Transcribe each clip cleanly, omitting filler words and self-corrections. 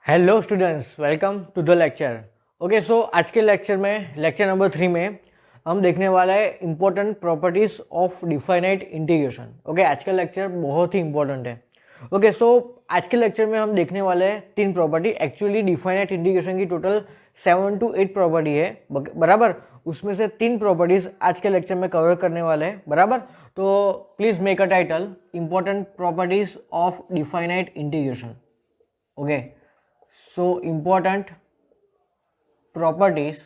Hello students, welcome to the lecture. Okay, so आज के lecture में लेक्चर नंबर 3 में हम देखने वाला है important properties of definite integration. Okay, आज का लेक्चर बहुत ही इंपॉर्टेंट है। ओके, सो आज के लेक्चर में हम देखने वाले हैं 3 प्रॉपर्टी। एक्चुअली डिफाइनाइट इंटीग्रेशन की टोटल 7 to 8 प्रॉपर्टी है, बराबर। उसमें से 3 प्रॉपर्टीज आज के लेक्चर में कवर करने वाले हैं, बराबर। तो please make a title important properties of definite integration. Okay, so important properties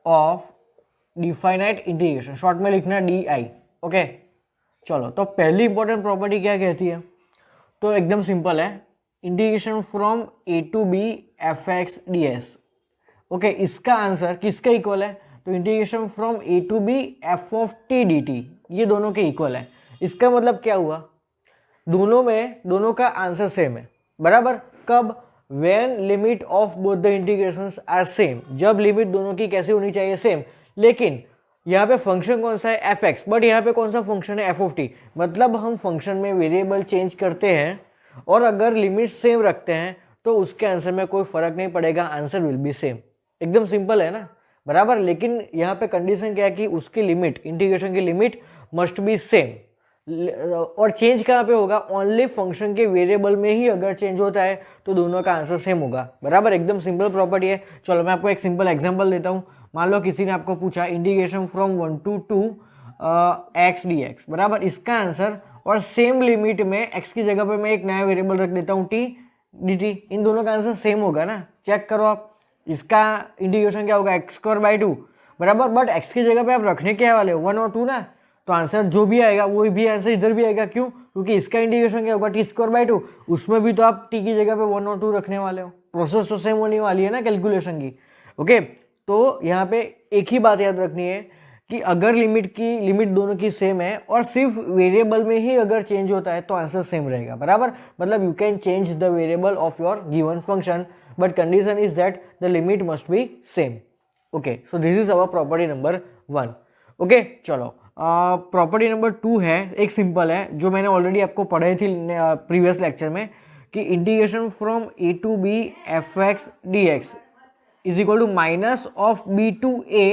of definite integration, short में लिखना डी आई। ओके, चलो तो पहली इंपॉर्टेंट प्रॉपर्टी क्या कहती है? तो एकदम सिंपल है, integration from A to B F x D S. Okay, इसका आंसर किसके इक्वल है? तो integration from A to B F of T D T, ये दोनों के इक्वल है। इसका मतलब क्या हुआ? दोनों का आंसर सेम है, बराबर। कब? When limit of both the integrations are same, जब लिमिट दोनों की कैसी होनी चाहिए? सेम। लेकिन यहाँ पे फंक्शन कौन सा है? एफ एक्स, बट यहाँ पे कौन सा फंक्शन है? F of T. मतलब हम फंक्शन में वेरिएबल चेंज करते हैं और अगर लिमिट सेम रखते हैं तो उसके आंसर में कोई फर्क नहीं पड़ेगा, आंसर विल बी सेम। एकदम सिंपल है ना, बराबर। लेकिन यहाँ पे कंडीशन क्या है कि उसकी लिमिट, इंटीग्रेशन की लिमिट मस्ट बी सेम। और चेंज कहाँ पे होगा? ओनली फंक्शन के वेरिएबल में ही अगर चेंज होता है तो दोनों का आंसर सेम होगा, बराबर। एकदम सिंपल प्रॉपर्टी है। चलो मैं आपको एक सिंपल एग्जांपल देता हूँ। मान लो किसी ने आपको पूछा integration from 1 to 2 x D x, बराबर। इसका आंसर, और सेम लिमिट में एक्स की जगह पे मैं एक नया वेरिएबल रख देता हूँ टी डी टी, इन दोनों का आंसर सेम होगा ना। चेक करो आप, इसका इंटीग्रेशन क्या होगा? एक्स स्क्वायर बाई 2, बराबर। बट एक्स की जगह पे आप रखने क्या वाले हो? 1 और 2 ना, तो आंसर जो भी आएगा वो भी आंसर इधर भी आएगा। क्यों? क्योंकि इसका इंटीग्रेशन क्या होगा? टी स्क्वायर बाई 2, उसमें भी तो आप टी की जगह पे 1 और 2 रखने वाले हो। प्रोसेस तो सेम होने वाली है ना कैलकुलेशन की। ओके, तो यहाँ पे एक ही बात याद रखनी है कि अगर लिमिट दोनों की सेम है और सिर्फ वेरिएबल में ही अगर चेंज होता है तो आंसर सेम रहेगा, बराबर। मतलब you can change the variable of your given function, but condition is that the limit must be same. Okay, so this is our property number 1। Okay, चलो प्रॉपर्टी नंबर 2 है, एक simple है, जो मैंने already आपको पढ़ाई थी प्रीवियस लेक्चर में, कि integration from A to B F x D X is equal to minus of B to A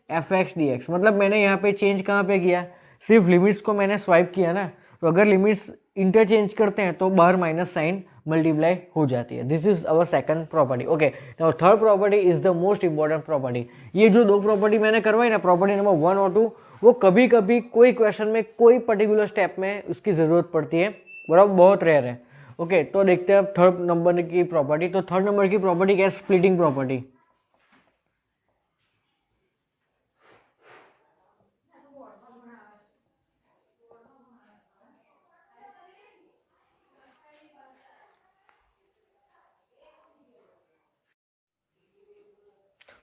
F x D X. मतलब मैंने यहाँ पे चेंज कहाँ पे किया? सिर्फ लिमिट्स को मैंने स्वाइप किया ना, तो अगर लिमिट्स इंटरचेंज करते हैं तो बाहर माइनस साइन मल्टीप्लाई हो जाती है। This is our second property. Okay, now third property is the most important property. ये जो 2 प्रॉपर्टी मैंने करवाई ना, प्रॉपर्टी नंबर 1 और 2, वो कभी कभी कोई क्वेश्चन में कोई पर्टिकुलर स्टेप में उसकी जरूरत पड़ती है, बराबर, बहुत रेयर है। ओके, तो देखते हैं अब थर्ड नंबर की प्रॉपर्टी। तो थर्ड नंबर की प्रॉपर्टी क्या है? Splitting property.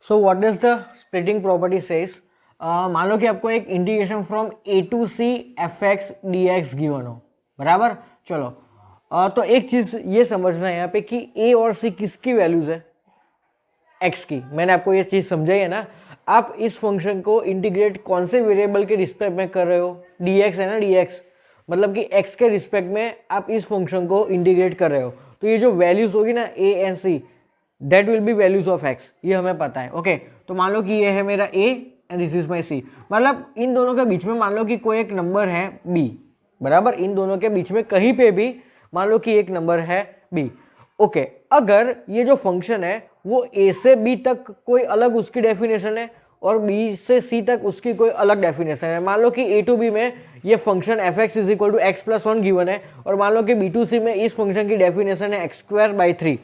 So what does the splitting property says? मान लो कि आपको एक integration from A to C F x D X given हो, बराबर। चलो तो एक चीज ये समझना है यहाँ पे कि ए और सी किसकी वैल्यूज है? एक्स की। मैंने आपको ये चीज समझाई है ना। आप इस फंक्शन को इंटीग्रेट कौन से वेरिएबल के रिस्पेक्ट में कर रहे हो? डी एक्स है ना, डी एक्स। मतलब कि एक्स के रिस्पेक्ट में आप इस फंक्शन को इंटीग्रेट कर रहे हो, तो ये जो वैल्यूज होगी ना A and C, that will be values of X, ये हमें पता है। ओके, तो मान लो कि ये है मेरा a and this is my c. मतलब इन दोनों के बीच में मान लो कि कोई एक नंबर है बी, बराबर। इन दोनों के बीच में कहीं पे भी मान लो कि एक नंबर है बी। ओके, अगर ये जो फंक्शन है वो ए से बी तक कोई अलग उसकी डेफिनेशन है और बी से सी तक उसकी कोई अलग डेफिनेशन है। मान लो कि ए टू बी में ये function F x is equal to X plus 1 given है, और मान लो कि बी टू सी में इस फंक्शन की डेफिनेशन है एक्स स्क्वायर बाई 3।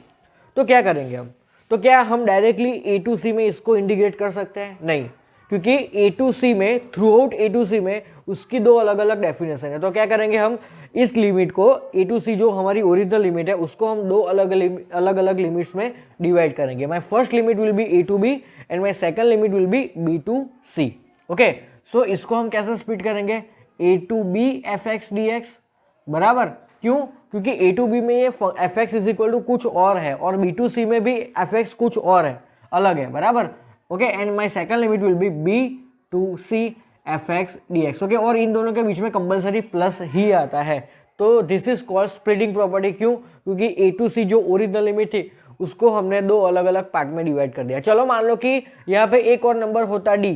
तो क्या करेंगे हम? तो क्या हम डायरेक्टली ए टू सी में इसको इंटीग्रेट कर सकते हैं? नहीं, क्योंकि ए टू सी में, थ्रू आउट ए टू सी में उसकी 2 अलग अलग डेफिनेशन है। तो क्या करेंगे हम? इस लिमिट को, ए टू सी जो हमारी ओरिजिनल लिमिट है, उसको हम 2 अलग अलग लिमिट्स में डिवाइड करेंगे। My first limit will be a to b and my second limit will be B to c. Okay, so इसको हम कैसे स्प्लिट करेंगे? A to B F x D x, बराबर। क्यों? क्योंकि ए टू बी में ये f x is equal to कुछ और है और बी टू सी में भी एफ एक्स कुछ और है, अलग है, बराबर। Okay, and my second limit will be B to C F x D X. Okay, और इन दोनों के बीच में कंपलसरी प्लस ही आता है, तो this is called splitting property. क्यों? क्योंकि ए टू सी जो ओरिजिनल लिमिट थी उसको हमने दो अलग अलग पार्ट में डिवाइड कर दिया। चलो मान लो कि यहाँ पे एक और नंबर होता डी,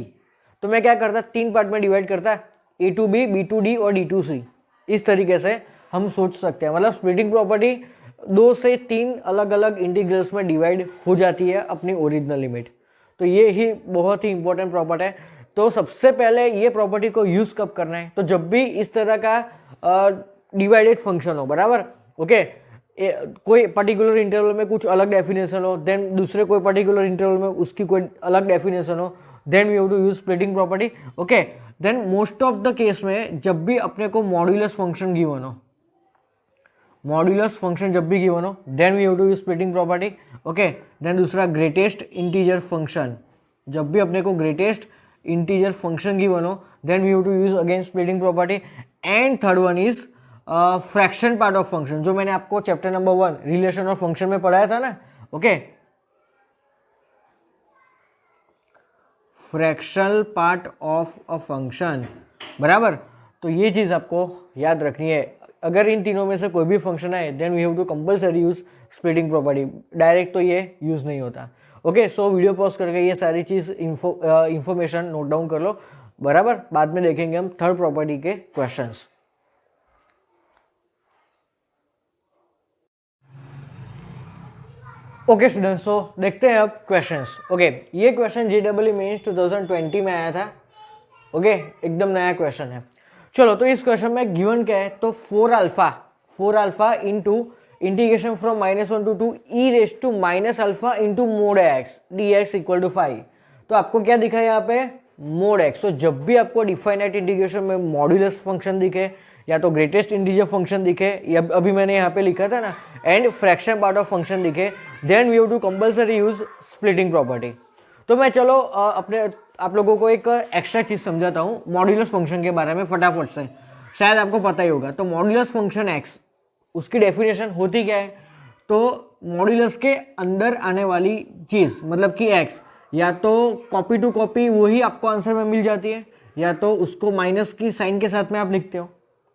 तो मैं क्या करता, तीन पार्ट में डिवाइड करता, a to b, B to d और डी टू सी। इस तरीके से हम सोच सकते हैं, मतलब स्प्लिटिंग प्रॉपर्टी दो से तीन अलग अलग इंटीग्रल्स में डिवाइड हो जाती है अपनी ओरिजिनल लिमिट। तो ये ही बहुत ही इंपॉर्टेंट प्रॉपर्टी है। तो सबसे पहले ये प्रॉपर्टी को यूज कब करना है, तो जब भी इस तरह का डिवाइडेड फंक्शन हो, बराबर, ओके, कोई पर्टिकुलर इंटरवल में कुछ अलग डेफिनेशन हो, देन दूसरे कोई पर्टिकुलर इंटरवल में उसकी कोई अलग डेफिनेशन हो, then we have to use splitting property. Okay, then most of the case में जब भी अपने को मॉड्यूलस फंक्शन गिवन हो, मॉड्यूलस फंक्शन जब भी गिवन हो, then we have to use splitting property. Okay, then दूसरा ग्रेटेस्ट इंटीजर फंक्शन, जब भी अपने को ग्रेटेस्ट इंटीजर फंक्शन गिवन हो, then we have to use again splitting property. And third one is fraction part of function, जो मैंने आपको chapter number 1 relation of function में पढ़ाया था ना। Okay, fractional part of a function, बराबर। तो ये चीज आपको याद रखनी है। अगर इन तीनों में से कोई भी फंक्शन है, then we have to compulsory use splitting property. Direct तो ये यूज नहीं होता। ओके, सो वीडियो पॉज करके ये सारी चीज इंफॉर्मेशन नोट डाउन कर लो, बराबर। बाद में देखेंगे हम थर्ड प्रॉपर्टी के क्वेश्चंस। ओके स्टूडेंट्स, सो देखते हैं अब क्वेश्चंस। ओके, ये क्वेश्चन जेडब्ल्यू मेंस 2020 में आया था। ओके, एकदम नया क्वेश्चन है। चलो, तो इस क्वेश्चन में गिवन क्या है, तो 4 alpha into integration from -1 to 2 e raise to minus alpha into mod X D X equal to 5। तो आपको क्या दिखा है यहाँ पे, मोड एक्स। तो जब भी आपको डिफाइनाइट इंटीग्रेशन में मॉड्यूलस फंक्शन दिखे, या तो ग्रेटेस्ट इंटीजर फंक्शन दिखे, या अभी मैंने यहाँ पे लिखा था ना, and fraction part of function दिखे, then we have to compulsory use splitting property. तो मैं चलो अपने आप लोगों को एक एक्स्ट्रा चीज समझाता हूँ मॉड्यूलस फंक्शन के बारे में फटाफट से, शायद आपको पता ही होगा। तो मॉड्यूलस फंक्शन एक्स, उसकी डेफिनेशन होती क्या है, तो मॉड्यूलस के अंदर आने वाली चीज, मतलब कि एक्स, या तो कॉपी टू कॉपी वही आपको आंसर में मिल जाती है, या तो उसको माइनस की साइन के साथ में आप लिखते हो।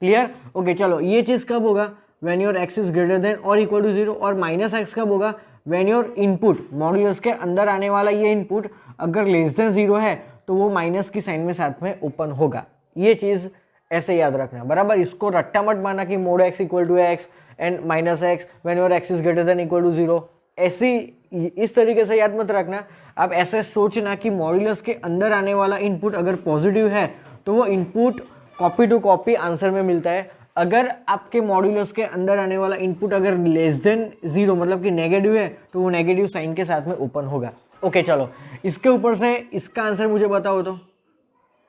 क्लियर? ओके, चलो, ये चीज कब होगा, when your X is greater than और इक्वल टू 0, और माइनस एक्स कब होगा, व्हेन योर इनपुट, मॉड्यूलस के अंदर आने वाला ये इनपुट अगर लेस देन 0 है तो वो माइनस की साइन में साथ में ओपन होगा। ये चीज ऐसे याद रखना, बराबर। इसको रट्टा मत माना कि mod X equal to X and minus X when your X is greater than equal to 0, ऐसी इस तरीके से याद मत रखना। आप ऐसे सोचना कि मॉड्यूलस के अंदर आने वाला इनपुट अगर पॉजिटिव है तो वो input copy to copy answer में मिलता है। अगर आपके मॉड्यूलस के अंदर आने वाला इनपुट अगर लेस देन 0 मतलब कि नेगेटिव है, तो वो नेगेटिव साइन के साथ में ओपन होगा। ओके, चलो, इसके ऊपर से इसका आंसर मुझे बताओ, तो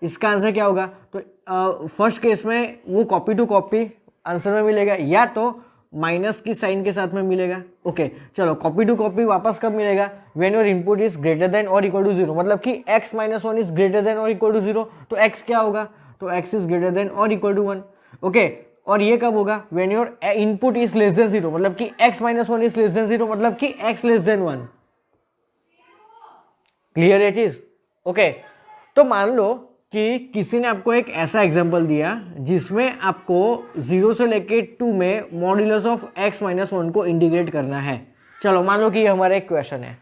इसका आंसर क्या होगा। तो फर्स्ट केस में वो कॉपी टू कॉपी आंसर में मिलेगा, या तो माइनस की साइन के साथ में मिलेगा। ओके, चलो, कॉपी टू कॉपी वापस कब मिलेगा, when your input is greater than और इक्वल टू 0, मतलब कि x - 1 इज ग्रेटर देन और इक्वल टू 0, तो x क्या होगा, तो x इज ग्रेटर देन और इक्वल टू 1। ओके, और ये कब होगा, when your input is less than 0, मतलब कि x - 1 इज लेस देन 0, मतलब कि x लेस देन 1। क्लियर है चीज? ओके, तो मान लो कि किसी ने आपको एक ऐसा एग्जांपल दिया जिसमें आपको 0 से लेके 2 में मॉड्यूलस ऑफ x - 1 को इंटीग्रेट करना है। चलो, मान लो कि ये हमारा एक क्वेश्चन है,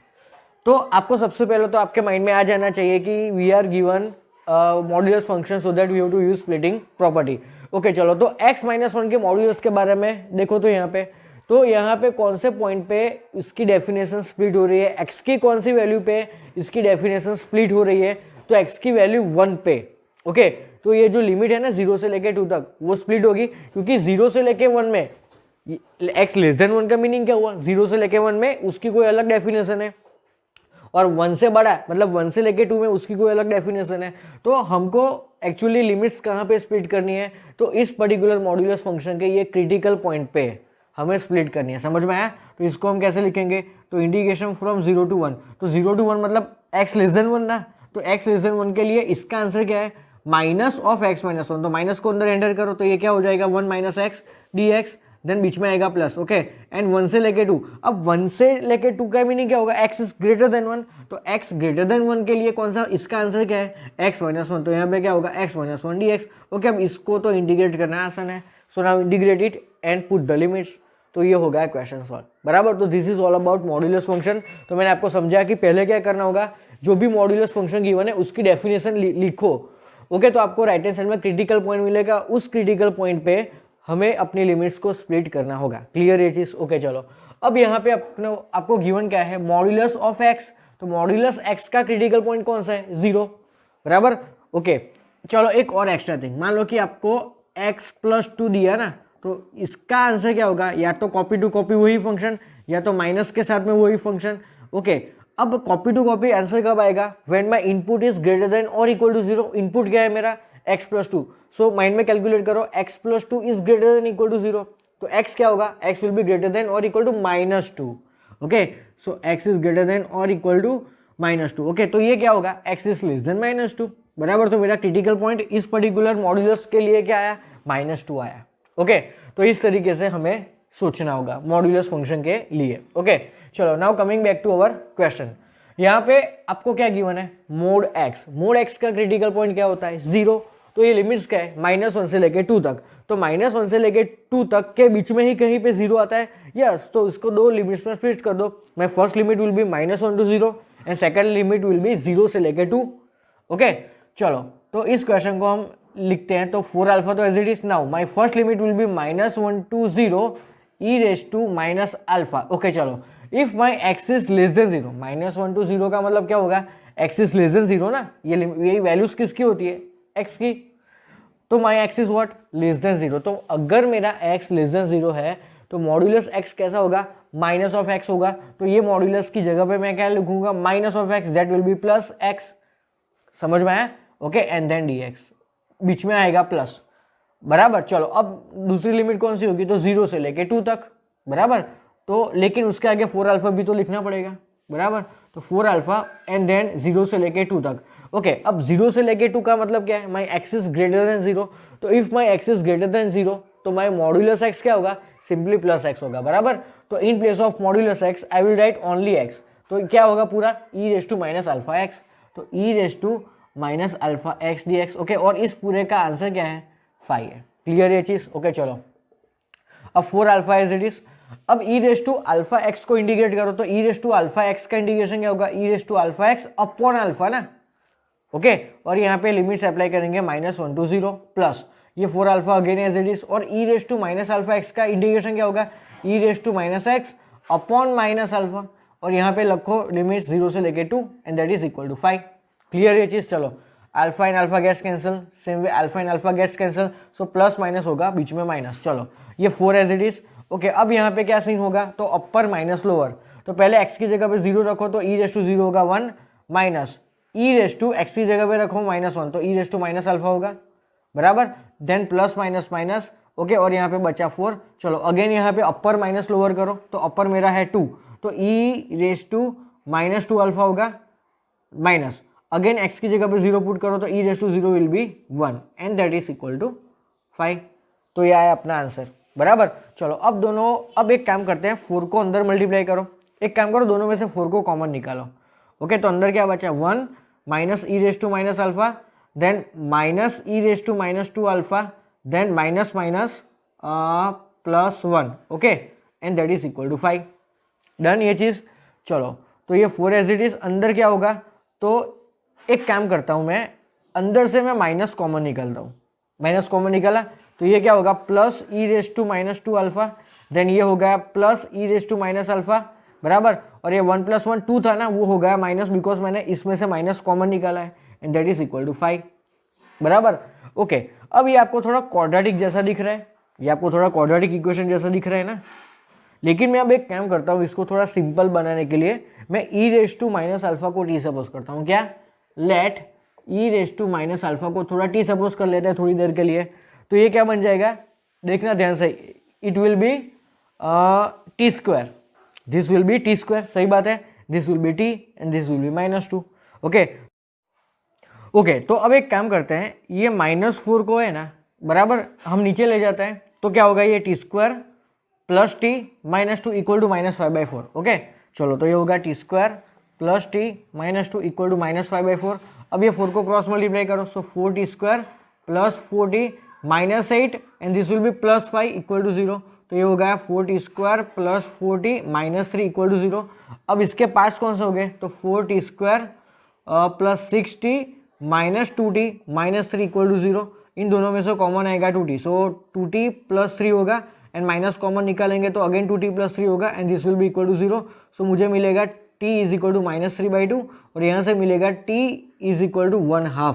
तो आपको सबसे पहले तो आपके माइंड में आ जाना चाहिए कि we are given modulus function so that we have to use splitting property. Okay, चलो, तो x - 1 के मॉड्यूलस के बारे में देखो, तो यहाँ पे कौन से पॉइंट पे इसकी डेफिनेशन स्प्लिट हो रही है, x की कौन सी वैल्यू पे इसकी डेफिनेशन स्प्लिट हो रही है, तो x की वैल्यू 1 पे। ओके, तो ये जो लिमिट है ना 0 से लेके 2 तक, वो स्प्लिट होगी, क्योंकि 0 से लेके 1 में x लेस देन 1 का मीनिंग क्या हुआ, 0 से लेके 1 में उसकी कोई अलग डेफिनेशन है, और 1 से बड़ा मतलब 1 से लेके 2 में उसकी कोई अलग डेफिनेशन है। तो हमको एक्चुअली लिमिट्स कहाँ पे स्प्लिट करनी है, तो इस पर्टिकुलर मॉड्यूलस फंक्शन के ये क्रिटिकल पॉइंट पे हमें स्प्लिट करनी है। समझ में आया? तो इसको हम कैसे लिखेंगे, तो इंटीग्रेशन फ्रॉम 0 to 1, तो 0 to 1 मतलब x लेस देन 1 ना, तो x लेस देन 1 के लिए इसका आंसर क्या है, माइनस ऑफ x - 1, तो माइनस को अंदर एंटर करो, तो ये क्या हो जाएगा, 1 - x dx, देन बीच में आएगा प्लस। ओके, एंड 1 से लेके 2, अब 1 से लेके 2 का मीनिंग क्या होगा, x इज ग्रेटर देन 1, तो x ग्रेटर देन 1 के लिए कौन सा, इसका आंसर क्या है, x - 1, तो यहाँ पे क्या होगा, x - 1 dx। ओके, अब इसको तो इंटीग्रेट करना आसान है, so now integrate it and put the limits. तो ये हो गया क्वेश्चन सॉल्व, बराबर। तो this is all about modulus function. तो मैंने आपको समझाया कि पहले क्या करना होगा, जो भी मॉड्यूलस फंक्शन गिवन है उसकी डेफिनेशन लिखो, ओके। तो आपको राइट हैंड साइड में क्रिटिकल पॉइंट मिलेगा, उस क्रिटिकल पॉइंट पे हमें अपनी लिमिट्स को स्प्लिट करना होगा। क्लियर ये चीज, ओके। चलो अब यहाँ पे आपको गिवन क्या है, मॉड्यूलस ऑफ एक्स। तो मॉड्यूलस एक्स का क्रिटिकल पॉइंट कौन सा है, 0, बराबर, ओके। चलो एक और एक्स्ट्रा थिंग, मान लो कि आपको x + 2 दिया ना, तो इसका आंसर क्या होगा, या तो कॉपी टू कॉपी वही फंक्शन, या तो माइनस के साथ में वही फंक्शन, ओके। अब कॉपी टू कॉपी आंसर कब आएगा, when my input is greater than और इक्वल टू 0। इनपुट क्या है मेरा, x + 2। सो माइंड में कैलकुलेट करो, x + 2 is greater than equal to 0। तो x क्या होगा, x will be greater than और equal to -2, okay. So x is greater than और इक्वल टू -2, ओके। तो ये क्या होगा, x इज लेस देन -2, बराबर। तो मेरा क्रिटिकल पॉइंट इस पर्टिकुलर मॉड्यूलस के लिए क्या आया, -2 आया, ओके। तो इस तरीके से हमें सोचना होगा मॉड्यूलस फंक्शन के लिए, ओके। चलो now coming back to our question. यहाँ पे आपको क्या गिवन है, मोड x। मोड x का क्रिटिकल पॉइंट क्या होता है, 0। तो ये लिमिट्स क्या है, -1 से लेके 2 तक। तो -1 से लेके 2 तक के बीच में ही कहीं पे 0 आता है, यस। तो इसको दो लिमिट्स में स्प्लिट कर दो। My first limit will be -1 to 0 and second limit will be 0 से लेके 2, ओके। चलो तो इस क्वेश्चन को हम लिखते हैं। तो 4 अल्फा तो as it is. Now my first limit will be -1 to 0 e alpha, okay. चलो if my x is less than 0, -1 to 0 का मतलब क्या होगा, x इज लेस देन 0 ना, ये वैल्यूज किसकी होती है, x की। तो my x is what, less than 0। तो अगर मेरा x लेस देन 0 है तो मॉड्यूलस x कैसा होगा, माइनस ऑफ x होगा। तो ये मॉड्यूलस की जगह पे मैं क्या लिखूंगा, minus of x, that will B plus x। समझ में आया, ओके। एंड देन dx बीच में आएगा प्लस, बराबर। चलो अब दूसरी लिमिट कौन सी होगी, तो 0 से लेके 2 तक, बराबर। तो लेकिन उसके आगे 4 अल्फा भी तो लिखना पड़ेगा, बराबर। तो 4 अल्फा एंड देन 0 से लेके 2 तक, ओके। अब 0 से लेके 2 का मतलब क्या है, माई x इज ग्रेटर देन 0। तो if my x is greater then 0 तो माई मॉड्यूलस x क्या होगा, सिंपली प्लस x होगा, बराबर। तो in place of modulus x I will write only x। तो क्या होगा पूरा, e अल्फा x। तो e alpha x dx, okay. और इस पूरे का आंसर क्या है, 5 है। क्लियर ये चीज, ओके। चलो अब 4 अल्फा एज इट इज। अब अल्फा x को इंटीग्रेट करो, तो अल्फा x का इंटीग्रेशन क्या होगा, अल्फा x अपॉन अल्फा ना, ओके। और यहाँ पे लिमिट्स अप्लाई करेंगे -1 to 0 प्लस ये 4 alpha again as it is. और अल्फा x का इंटीग्रेशन क्या होगा, x अपॉन -अल्फा। और यहाँ पे रखो लिमिट्स 0 से लेके 2 and that is equal to 5। Clear ये चीज, चलो alpha in alpha gets cancel, same way alpha in alpha gets cancel. So plus minus होगा, बीच में माइनस। चलो ये 4 एज इट इज, ओके। अब यहाँ पे क्या सीन होगा, तो अपर माइनस लोअर। तो पहले x की जगह पे 0 रखो, तो e0 होगा 1 माइनस x की जगह पे रखो -1, तो e अल्फा होगा, बराबर। Then plus minus minus, okay. और यहाँ पे बचा 4। चलो अगेन यहाँ पे अपर माइनस लोअर करो, तो अपर मेरा है 2, तो e-2 अल्फा होगा माइनस। अगेन x की जगह पे 0 पुट करो, तो e0 will be 1 and that is equal to 5। तो ये आया अपना आंसर, बराबर। चलो अब एक काम करते हैं, 4 को अंदर मल्टीप्लाई करो। एक काम करो, दोनों में से 4 को कॉमन निकालो, ओके। तो अंदर क्या बचा, 1 minus e alpha, then minus e-2 alpha, then minus minus plus 1, okay. And that is equal to 5। Done ये चीज। चलो तो ये 4 एज इट इज। अंदर क्या होगा, तो एक काम करता हूं मैं, अंदर से मैं माइनस कॉमन निकालता हूं। माइनस कॉमन निकाला तो ये क्या होगा, प्लस e-2 अल्फा, देन ये हो गया प्लस e- अल्फा, बराबर। और ये 1 + 1 2 था ना, वो हो गया माइनस, बिकॉज मैंने इसमें से माइनस कॉमन निकाला है and that is equal to 5, बराबर, ओके। अब ये आपको थोड़ा क्वाड्रेटिक जैसा दिख रहा है, ये आपको थोड़ा क्वाड्रेटिक इक्वेशन जैसा दिख रहा है ना। लेकिन मैं अब एक काम करता हूँ, इसको थोड़ा सिंपल बनाने के लिए मैं e- अल्फा को टी सपोज करता हूँ। क्या, लेट e- अल्फा को थोड़ा टी सपोज कर लेते हैं थोड़ी देर के लिए। तो ये क्या बन जाएगा, देखना ध्यान से, it will be T square, this will B T square, सही बात है। This will B T and this will be -2, okay. Okay तो अब एक काम करते हैं, ये -4 को है ना, बराबर, हम नीचे ले जाते हैं। तो क्या होगा, ये T square plus T -2 equal to -5/4, okay. चलो तो ये होगा T square plus T -2 equal to -5/4। अब ये 4 को क्रॉस मल्टीप्लाई करो, so 4t² plus 4t -8 and this will be +5 equal to 0। तो ये हो गया 4t² + 4t -3 इक्वल टू 0। अब इसके पार्ट्स कौन से हो गए, तो 4t² + 6t -2t -3 equal to 0। इन दोनों में से कॉमन आएगा 2t, सो 2t + 3 होगा एंड माइनस कॉमन निकालेंगे तो अगेन 2t + 3 होगा and this will be equal to 0। So मुझे मिलेगा t इज इक्वल टू -3/2 और यहाँ से मिलेगा t is equal to 1/2।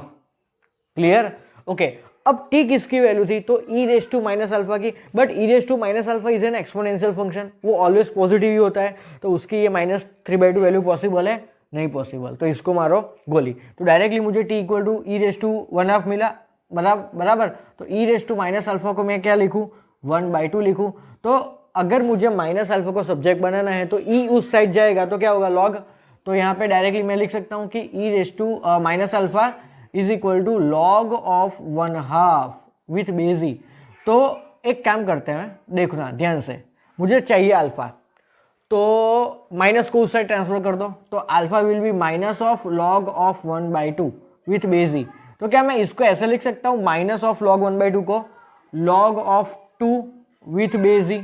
Clear? Okay, अब t किसकी वैल्यू थी, तो e raise to minus alpha की, but e raise to minus alpha is an exponential function, वो ऑलवेज पॉजिटिव ही होता है, तो उसकी ये -3/2 वैल्यू पॉसिबल है नहीं पॉसिबल, तो इसको मारो गोली। तो डायरेक्टली मुझे t equal to e raise to 1/2 मिला बराबर। तो e raise to minus alpha को मैं क्या लिखूं, 1/2 लिखूं। तो अगर मुझे माइनस अल्फा को सब्जेक्ट बनाना है तो e उस साइड जाएगा तो क्या होगा, लॉग। तो यहाँ पे डायरेक्टली मैं लिख सकता हूँ कि e raise to minus alpha is equal to log of 1/2 with base e. तो एक काम करते हैं, देखना ध्यान से, मुझे चाहिए अल्फा, तो माइनस को उस साइड ट्रांसफर कर दो, तो alpha will be minus of log of 1/2 with base e. तो क्या मैं इसको ऐसे लिख सकता हूँ, माइनस ऑफ लॉग 1/2 को लॉग ऑफ 2 विथ बेस ई।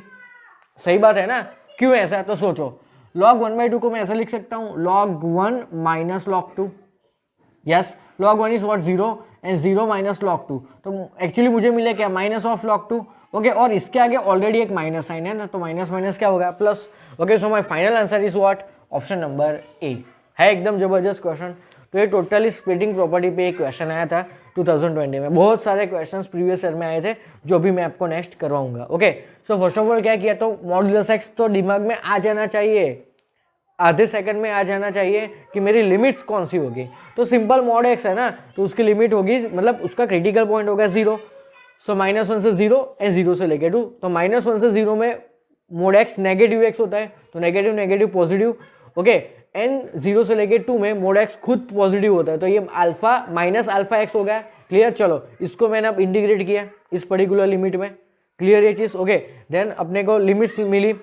सही बात है ना, क्यों ऐसा, तो सोचो, लॉग 1/2 को मैं ऐसे लिख सकता हूँ log 1 minus log 2। Yes, log 1 is what, 0 and 0 minus log 2। तो एक्चुअली मुझे मिले क्या, माइनस ऑफ log 2। ओके, और इसके आगे ऑलरेडी एक माइनस साइन है ना, तो माइनस माइनस क्या होगा, plus. Okay, so my final answer is what, option number A है। एकदम जबरदस्त क्वेश्चन। तो ये टोटली स्प्लिटिंग प्रॉपर्टी पे एक क्वेश्चन आया था 2020 में। बहुत सारे क्वेश्चंस प्रीवियस ईयर में आए थे जो भी मैं आपको नेक्स्ट करवाऊंगा। Okay, so first of all क्या किया, तो मॉड्यूलस एक्स तो दिमाग में आ जाना चाहिए, आधे सेकंड में आ जाना चाहिए कि मेरी लिमिट्स कौन सी होगी। तो सिंपल मॉड एक्स है ना, तो उसकी लिमिट होगी, मतलब उसका क्रिटिकल पॉइंट होगा 0। सो -1 से 0 एंड 0 से लेके 2। तो -1 से 0 में मोड एक्स नेगेटिव एक्स होता है, तो negative negative positive. Okay, and 0 से लेके 2 में मोड एक्स खुद पॉजिटिव होता है, तो ये अल्फा माइनस अल्फा एक्स हो गया। क्लियर? चलो, इसको मैंने अब इंटीग्रेट किया इस पर्टिकुलर लिमिट में। क्लियर ये चीज़? ओके, देन अपने को लिमिट्स मिली।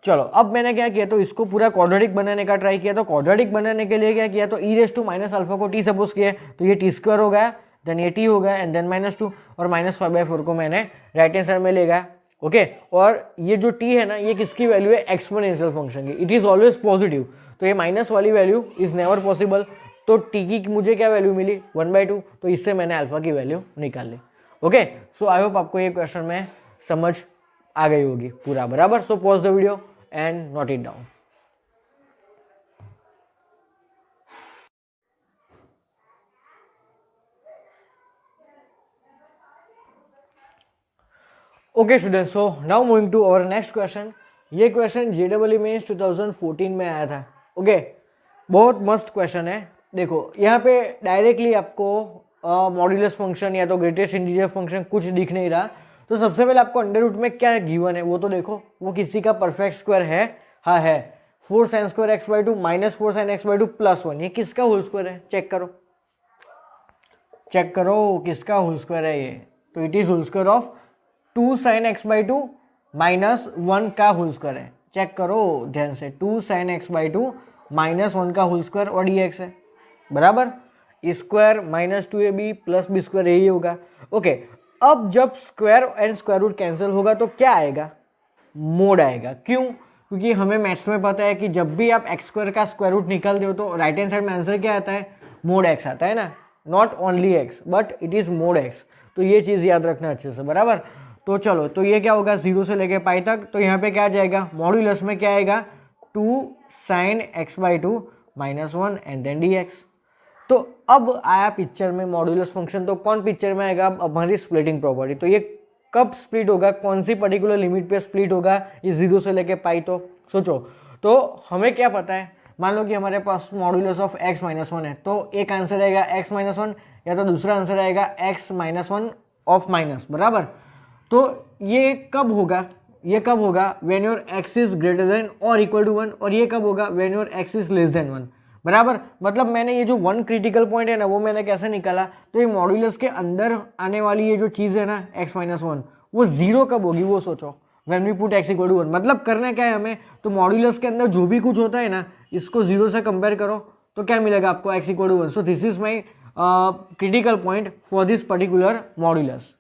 चलो, अब मैंने क्या किया, तो इसको पूरा क्वाड्रेटिक बनाने का ट्राई किया। तो क्वाड्रेटिक बनाने के लिए क्या किया, तो e raise to minus alpha को t सपोज किया, तो ये t² हो गया, देन ये t हो गया एंड देन -2 और -5/4 को मैंने राइट हैंड साइड में ले गया। ओके, और ये जो t है ना, ये किसकी वैल्यू है, एक्सपोनेंशियल फंक्शन की, इट इज ऑलवेज पॉजिटिव, तो ये माइनस वाली वैल्यू इज नेवर पॉसिबल। तो t की मुझे क्या वैल्यू मिली, 1/2, तो इससे मैंने अल्फा की वैल्यू निकाल ली। ओके, सो आई होप आपको ये क्वेश्चन में समझ आ गई होगी पूरा बराबर। सो pause the video and note it down. Okay students, so now moving to our next question. ये क्वेश्चन JEE मेंस 2014 में आया था। ओके, बहुत मस्त क्वेश्चन है। देखो यहाँ पे डायरेक्टली आपको मॉड्यूलस फंक्शन या तो ग्रेटेस्ट इंटीजर फंक्शन कुछ दिख नहीं रहा। तो सबसे पहले आपको अंडर रूट में क्या गिवन है वो तो देखो, वो किसी का परफेक्ट स्क्वायर है, हाँ है, 4 sin² x/2 -4 sin x/2 +1। ये किसका होल स्क्वायर है, चेक करो, चेक करो किसका होल स्क्वायर है ये। तो it is whole square of 2 sin x/2 -1 का होल स्क्वायर है। चेक करो ध्यान से, 2 sin x/2 -1 का होल स्क्वायर और dx है बराबर, स्क्वायर -2ab + b² यही होगा। ओके, अब जब square and square root cancel होगा तो क्या आएगा, मोड आएगा। क्यों? क्योंकि हमें मैथ्स में पता है कि जब भी आप x² का स्क्वायर रूट निकालते हो तो राइट हैंड साइड में आंसर क्या आता है, मोड x आता है ना, not only x but it is mode x। तो ये चीज़ याद रखना अच्छे से बराबर। तो चलो, तो ये क्या होगा 0 से लेके पाई तक, तो यहाँ पे क्या जाएगा, मॉड्यूलस में क्या आएगा, 2 sin x/2 -1 and then dx। तो अब आया पिक्चर में मॉड्यूलस फंक्शन, तो कौन पिक्चर में आएगा, अब हमारी स्प्लिटिंग प्रॉपर्टी। तो ये कब स्प्लिट होगा, कौन सी पर्टिकुलर लिमिट पे स्प्लिट होगा, ये 0 से लेके पाई। तो सोचो, तो हमें क्या पता है, मान लो कि हमारे पास मॉड्यूलस ऑफ x -1 है, तो एक आंसर आएगा x -1 या तो दूसरा आंसर आएगा x -1 ऑफ माइनस बराबर। तो ये कब होगा, ये कब होगा, when your x is greater than और इक्वल टू 1, और ये कब होगा, when your x is less then 1 बराबर। मतलब मैंने ये जो 1 क्रिटिकल पॉइंट है ना, वो मैंने कैसे निकाला, तो ये मॉड्यूलस के अंदर आने वाली ये जो चीज़ है ना x -1, वो 0 कब होगी, वो सोचो, व्हेन वी पुट x = 1। मतलब करना क्या है हमें, तो मॉड्यूलस के अंदर जो भी कुछ होता है ना, इसको 0 से कंपेयर करो तो क्या मिलेगा आपको, x = 1। So this is my critical point for this particular modulus.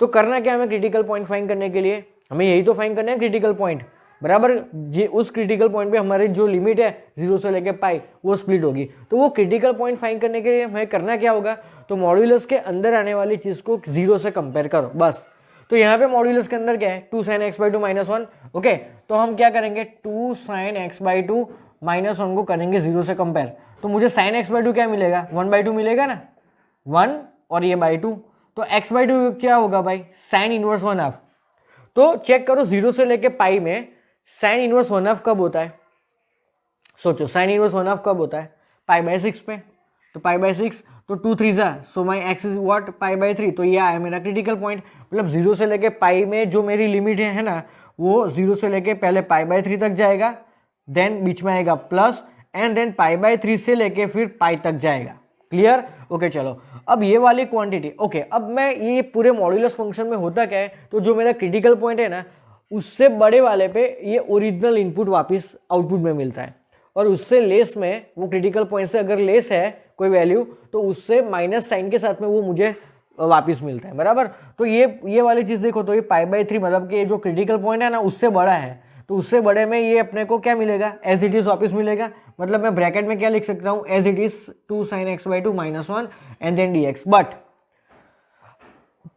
तो करना क्या हमें क्रिटिकल पॉइंट फाइंड करने के लिए, हमें यही तो फाइंड करना है क्रिटिकल पॉइंट, बराबर। ये उस क्रिटिकल पॉइंट पे हमारी जो लिमिट है 0 से लेके पाई वो स्प्लिट होगी। तो वो क्रिटिकल पॉइंट फाइंड करने के लिए हमें करना क्या होगा, तो मॉड्यूलस के अंदर आने वाली चीज को 0 से कंपेयर करो बस। तो यहाँ पे मॉड्यूलस के अंदर क्या है 2 sin x/2 -1। ओके, तो हम क्या करेंगे 2 sin x/2 -1 को करेंगे 0 से कंपेयर। तो मुझे sin x/2 क्या मिलेगा 1/2 मिलेगा ना, 1 और ये /2। तो x/2 क्या होगा भाई sin इनवर्स 1/2। तो चेक करो 0 से लेके पाई में sin इनवर्स 1/2 कब होता है, सोचो sin इनवर्स 1/2 कब होता है π/6 पे। तो π/6 तो 2 3 जा, सो माई एक्स इज व्हाट π/3। तो ये आया मेरा क्रिटिकल पॉइंट, मतलब 0 से लेके पाई में जो मेरी लिमिट है ना वो 0 से लेके पहले π/3 तक जाएगा, देन बीच में आएगा प्लस, एंड देन π/3 से लेके फिर पाई तक जाएगा। क्लियर? ओके चलो, अब ये वाली क्वांटिटी। ओके, अब मैं ये पूरे मॉड्यूलस फंक्शन में होता क्या है, तो जो मेरा क्रिटिकल पॉइंट है ना उससे बड़े वाले पे ये ओरिजिनल इनपुट वापस आउटपुट में मिलता है, और उससे लेस में वो क्रिटिकल पॉइंट से अगर लेस है कोई वैल्यू तो उससे माइनस साइन के साथ में वो मुझे वापस मिलता है, बराबर। तो ये वाली चीज देखो, तो ये π/3 मतलब कि ये जो क्रिटिकल पॉइंट है ना उससे बड़ा है, तो उससे बड़े में ये अपने को क्या मिलेगा एज इट इज वापस मिलेगा। मतलब मैं ब्रैकेट में क्या लिख सकता हूँ as it is 2 sin x/2 -1 and then dx। But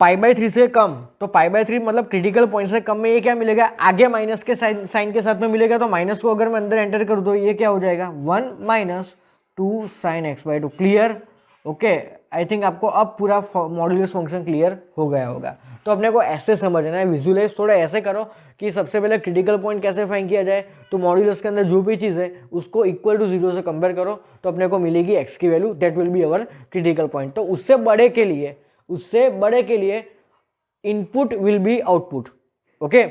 π/3 से कम, तो π/3 मतलब क्रिटिकल पॉइंट से कम में ये क्या मिलेगा आगे माइनस के साइन के साथ में मिलेगा। तो माइनस को अगर मैं अंदर एंटर कर दूँ ये क्या हो जाएगा 1 - 2 sin x/2। Clear? Okay, I think आपको अब पूरा मॉड्यूलस फंक्शन क्लियर हो गया होगा। तो अपने को ऐसे समझना है, विजुअलाइज थोड़ा ऐसे करो कि सबसे पहले क्रिटिकल पॉइंट कैसे फाइंड किया जाए। तो मॉड्यूलस के अंदर जो भी चीज़ है उसको इक्वल टू 0 से कंपेयर करो तो अपने को मिलेगी x की value, that will be our critical point. तो उससे बड़े के लिए input will be output, okay,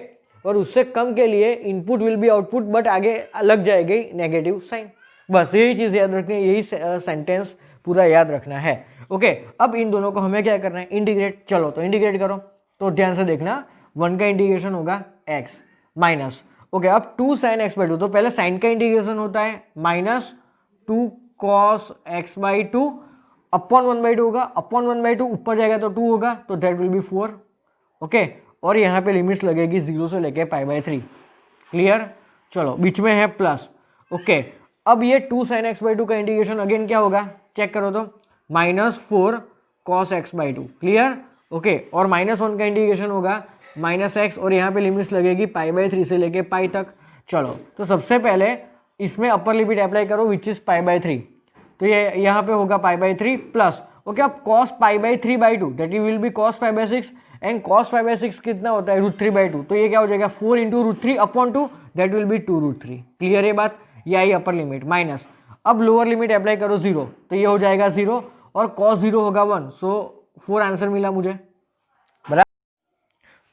और उससे कम के लिए input will be output but आगे लग जाएगी नेगेटिव साइन। बस यही चीज़ याद रखनी है, यही सेंटेंस पूरा याद रखना है। ओके, अब इन दोनों को हमें क्या करना है इंटीग्रेट। चलो तो इंटीग्रेट करो, तो ध्यान से देखना 1 का इंटीग्रेशन होगा x माइनस, ओके, अब 2 sin x/2, तो पहले साइन का इंटीग्रेशन होता है -2 cos x/2 अपॉन 1/2 होगा, अपॉन 1/2 ऊपर जाएगा तो 2 होगा, तो दैट विल बी 4। ओके, और यहाँ पे लिमिट्स लगेगी 0 से लेके π/3। क्लियर? चलो, बीच में है प्लस। ओके, अब ये 2 sin x/2 का इंटीग्रेशन अगेन क्या होगा चेक करो तो -4 cos x/2। क्लियर? ओके, और -1 का इंटीग्रेशन होगा -x, और यहाँ पे लिमिट्स लगेगी π/3 से लेके पाई तक। चलो, तो सबसे पहले इसमें अपर लिमिट अप्लाई करो विच इज π/3, तो ये यहाँ पे होगा π/3 प्लस, ओके, अब cos π/3/2 that will be cos π/6, and cos π/6 कितना होता है √3/2, तो ये क्या हो जाएगा 4 × √3 upon 2 that will B 2√3। Clear है बात? ये आई अपर लिमिट माइनस। अब लोअर लिमिट अप्लाई करो 0, तो ये हो जाएगा 0, और cos 0 होगा 1, सो 4 आंसर मिला मुझे, बराबर।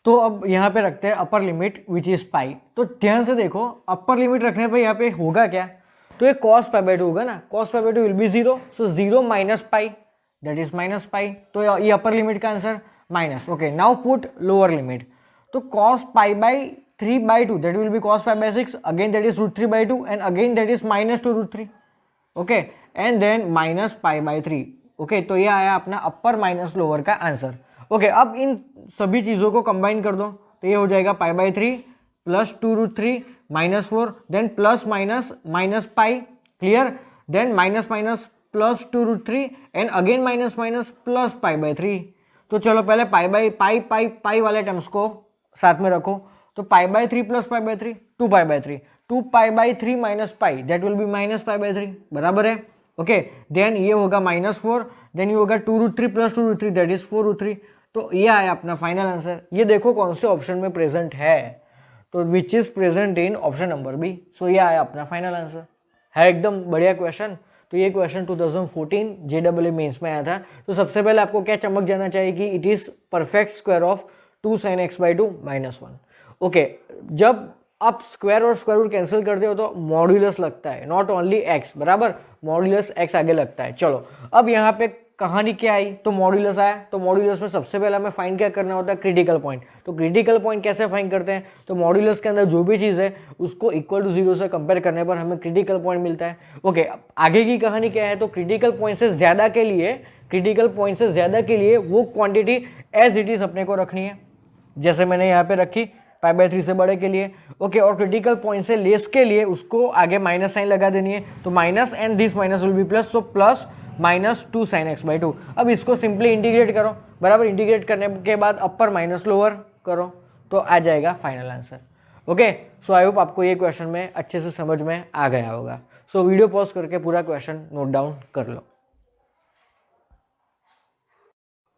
तो अब यहाँ पे रखते हैं अपर लिमिट विच इज पाई। तो ध्यान से देखो अपर लिमिट रखने पे यहाँ पे होगा क्या, तो ये cos π/2 होगा ना, cos π/2 will be 0, so 0 minus pi that is -पाई। तो ये अपर लिमिट का answer minus. Okay, now put lower limit, तो cos π/3/2 that will be cos π/6 again that is √3/2 and again that is -2√3। Okay, and then -π/3। Okay, तो ये आया अपना upper minus lower का आंसर। ओके, अब इन सभी चीज़ों को कंबाइन कर दो, तो ये हो जाएगा π/3 plus 2√3 -4, then plus minus pi. Clear? Then minus plus 2√3 and again minus plus π/3। तो चलो पहले पाई वाले टर्म्स को साथ में रखो, तो π/3 plus π/3 2π/3, 2π/3 minus pi that will be -π/3, बराबर है। ओके, देन ये होगा -4, देन ये होगा 2√3 प्लस 2√3 दैट इज 4√3। तो ये आया अपना फाइनल आंसर। ये देखो कौन से ऑप्शन में प्रेजेंट है, तो which is present in option number b. So ये आया अपना फाइनल आंसर। है एकदम बढ़िया क्वेश्चन। तो ये क्वेश्चन 2014 JEE मेंस में आया था। तो सबसे पहले आपको क्या चमक जाना चाहिए कि it is perfect square of 2 sin x/2 -1। Okay, जब आप स्क्वायर और स्क्वायर रूट कैंसिल करते हो तो मॉड्यूलस लगता है, नॉट ओनली x, बराबर, मॉड्यूलस x आगे लगता है। चलो, अब यहाँ पे कहानी क्या आई, तो मॉड्यूलस आया। तो मॉड्यूलस में सबसे पहले हमें फाइंड क्या करना होता है क्रिटिकल पॉइंट। तो क्रिटिकल पॉइंट कैसे फाइंड करते हैं, तो मॉड्यूलस के अंदर जो भी चीज़ है उसको इक्वल टू 0 से कंपेयर करने पर हमें क्रिटिकल पॉइंट मिलता है। ओके, आगे की कहानी क्या है, तो क्रिटिकल पॉइंट से ज़्यादा के लिए क्रिटिकल पॉइंट से ज़्यादा के लिए वो क्वांटिटी एज इट इज़ अपने को रखनी है, जैसे मैंने यहाँ पे रखी π/3 से बड़े के लिए। ओके, और क्रिटिकल पॉइंट से लेस के लिए उसको आगे माइनस साइन लगा देनी है, तो minus and this minus will be plus, so plus -2 sin x/2। अब इसको सिंपली इंटीग्रेट करो, बराबर। इंटीग्रेट करने के बाद अपर माइनस लोअर करो तो आ जाएगा final answer. Okay, so I hope आपको ये क्वेश्चन में अच्छे से समझ में आ गया होगा। सो वीडियो पॉज करके पूरा क्वेश्चन नोट डाउन कर लो।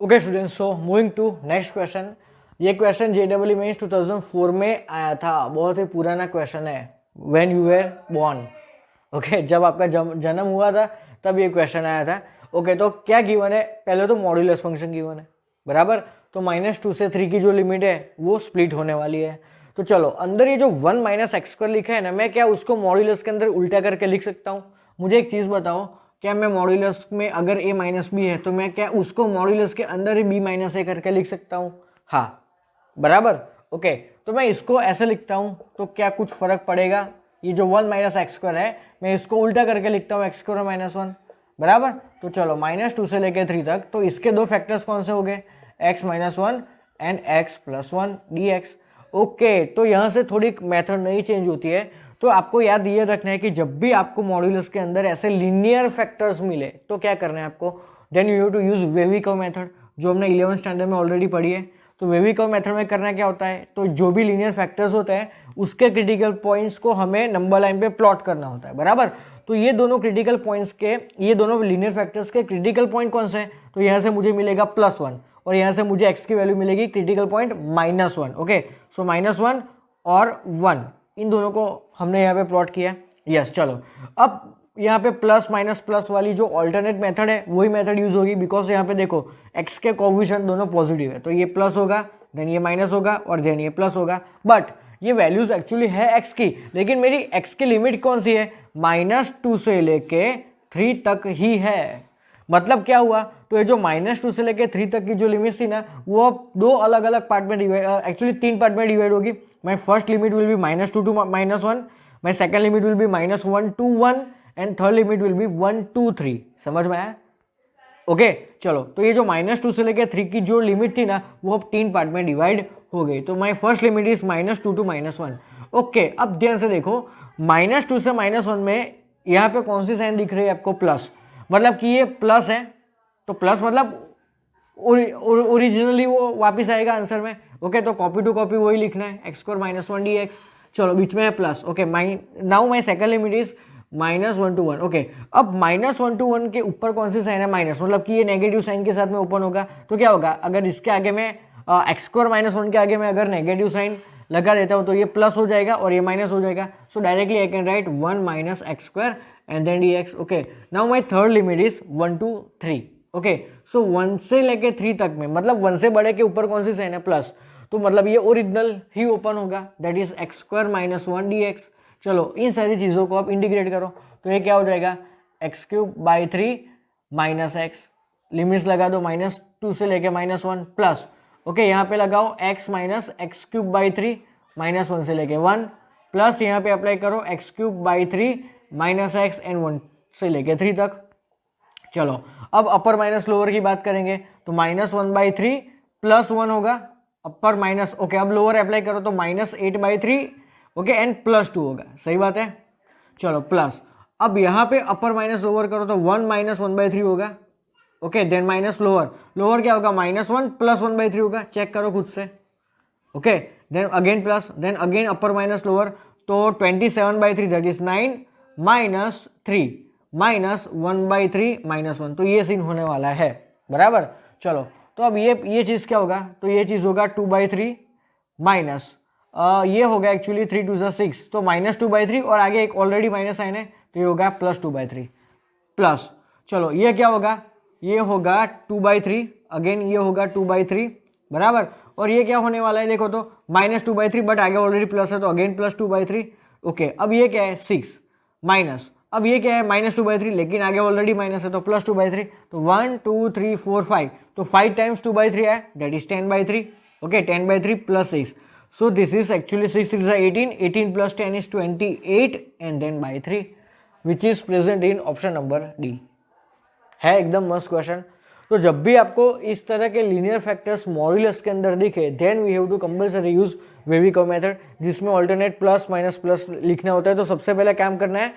Okay students, so moving to next question. ये क्वेश्चन JEE मेंस 2004 में आया था, बहुत ही पुराना क्वेश्चन है, व्हेन यू वर बॉर्न। ओके, जब आपका जन्म हुआ था तब ये क्वेश्चन आया था। ओके, तो क्या गिवन है, पहले तो मॉड्यूलस फंक्शन गिवन है, बराबर। तो -2 से 3 की जो लिमिट है वो स्प्लिट होने वाली है। तो चलो, अंदर ये जो 1 - x² लिखा है ना, मैं क्या उसको मॉड्यूलस के अंदर उल्टा करके लिख सकता हूँ? मुझे एक चीज़ बताओ, क्या मैं मॉड्यूलस में अगर a - b है तो मैं क्या उसको मॉड्यूलस के अंदर ही b - a करके लिख सकता हूँ? हाँ, बराबर। ओके, तो मैं इसको ऐसे लिखता हूँ तो क्या कुछ फर्क पड़ेगा? ये जो 1 - x² है, मैं इसको उल्टा करके लिखता हूँ x² - 1, बराबर। तो चलो, -2 से लेके 3 तक, तो इसके दो फैक्टर्स कौन से हो गए? x - 1 and x + 1 dx। Okay, तो यहाँ से थोड़ी मेथड नहीं चेंज होती है। तो आपको याद ये रखना है कि जब भी आपको मॉड्यूलस के अंदर ऐसे लीनियर फैक्टर्स मिले तो क्या करना है आपको? Then you have to use wavy curve method, जो हमने 11th स्टैंडर्ड में ऑलरेडी पढ़ी है। तो वेवी कर्व मेथड में करना क्या होता है, तो जो भी लीनियर फैक्टर्स होते हैं उसके क्रिटिकल पॉइंट्स को हमें नंबर लाइन पे प्लॉट करना होता है, बराबर। तो ये दोनों क्रिटिकल पॉइंट्स के, ये दोनों लीनियर फैक्टर्स के क्रिटिकल पॉइंट कौन से हैं? तो यहाँ से मुझे मिलेगा +1 और यहाँ से मुझे x की वैल्यू मिलेगी क्रिटिकल पॉइंट -1। ओके, सो -1 और 1, इन दोनों को हमने यहाँ पे प्लॉट किया। यस, चलो, अब यहाँ पे प्लस माइनस प्लस वाली जो ऑल्टरनेट मेथड है वही मेथड यूज होगी, बिकॉज यहाँ पे देखो x के कोएफिशिएंट दोनों पॉजिटिव है, तो ये प्लस होगा, देन ये माइनस होगा और देन ये प्लस होगा। बट ये वैल्यूज एक्चुअली है x की, लेकिन मेरी x की लिमिट कौन सी है? -2 से लेके 3 तक ही है। मतलब क्या हुआ? तो ये जो -2 से लेके 3 तक की जो लिमिट थी ना, वो अब दो अलग अलग पार्ट में डिवाइड, एक्चुअली 3 पार्ट में डिवाइड होगी। माई first limit will be -2 to -1, my second limit will be -1 to 1 and third limit will be 1 to 3। समझ में आया? ओके, चलो, तो ये जो -2 से लेके 3 की जो लिमिट थी ना, वो अब 3 पार्ट में डिवाइड हो गई। तो माई first limit is -2 to -1। Okay, अब ध्यान से देखो, -2 से -1 में यहाँ पे कौन सी साइन दिख रही है आपको? प्लस, मतलब कि ये प्लस है, तो प्लस मतलब ओरिजिनली वो वापस आएगा आंसर में। ओके, तो कॉपी टू कॉपी वही लिखना है, x² - 1 dx। चलो, बीच में है plus. Okay, now my second limit is -1 to 1। Okay, अब -1 to 1 के ऊपर कौन सी साइन है? माइनस, मतलब कि ये नेगेटिव साइन के साथ में ओपन होगा। तो क्या होगा, अगर इसके आगे में x² - 1 के आगे में अगर नेगेटिव साइन लगा देता हूँ तो ये प्लस हो जाएगा और ये माइनस हो जाएगा। So directly I can write 1 - x² and then dx। Okay, now my third limit is 1 to 3। Okay, so 1 से लेके 3 तक में, मतलब 1 से बड़े के ऊपर कौन सी साइन है? प्लस, तो मतलब ये ओरिजिनल ही ओपन होगा, दैट इज x² - 1 dx। चलो, इन सारी चीज़ों को आप इंटीग्रेट करो तो ये क्या हो जाएगा? x³ - 3 - x, लिमिट्स लगा दो -2 से लेके -1 प्लस। ओके, यहाँ पे लगाओ x - x³ 3 -1 से लेके 1 प्लस, यहाँ पे अप्लाई करो x³ 3 - x एंड 1 से लेके 3 तक। चलो, अब अपर माइनस लोअर की बात करेंगे तो -1/3 + 1 होगा अपर माइनस। ओके, अब लोअर अप्लाई करो तो -8/3 ओके एंड +2 होगा। सही बात है। चलो, प्लस, अब यहाँ पे अपर माइनस लोअर करो तो 1 - 1/3 होगा। Okay, then minus lower, lower क्या होगा? -1 + 1/3 होगा। चेक करो खुद से। Okay, then again plus, then again upper minus lower, तो 27/3 दैट इज 9 - 3 -1/3 -1, तो ये सीन होने वाला है, बराबर। चलो, तो अब ये चीज़ क्या होगा? तो ये चीज़ होगा 2/3 माइनस ये होगा एक्चुअली 3 2 ज़ा 6, तो -2/3 और आगे एक ऑलरेडी माइनस साइन है तो ये होगा +2/3 प्लस। चलो, ये क्या होगा? ये होगा 2/3, अगेन ये होगा 2/3, बराबर। और ये क्या होने वाला है? देखो तो -2/3, बट आगे ऑलरेडी प्लस है तो अगेन +2/3। ओके, अब ये क्या है? 6 माइनस, अब ये क्या है? -2/3, लेकिन आगे ऑलरेडी माइनस है तो +2/3, तो 1 2 3 4 5, तो 5 टाइम्स 2/3 है, that is 10/3। Okay, 10/3 + 6, so this is actually 6 is 18, 18 plus 10 is 28 and then by 3, which is present in option number D। है एकदम मस्त क्वेश्चन। तो जब भी आपको इस तरह के लीनियर फैक्टर्स मॉड्यूलस के अंदर दिखे, then we have to compulsory use wavy curve method, जिसमें ऑल्टरनेट प्लस माइनस प्लस लिखना होता है। तो सबसे पहले काम करना है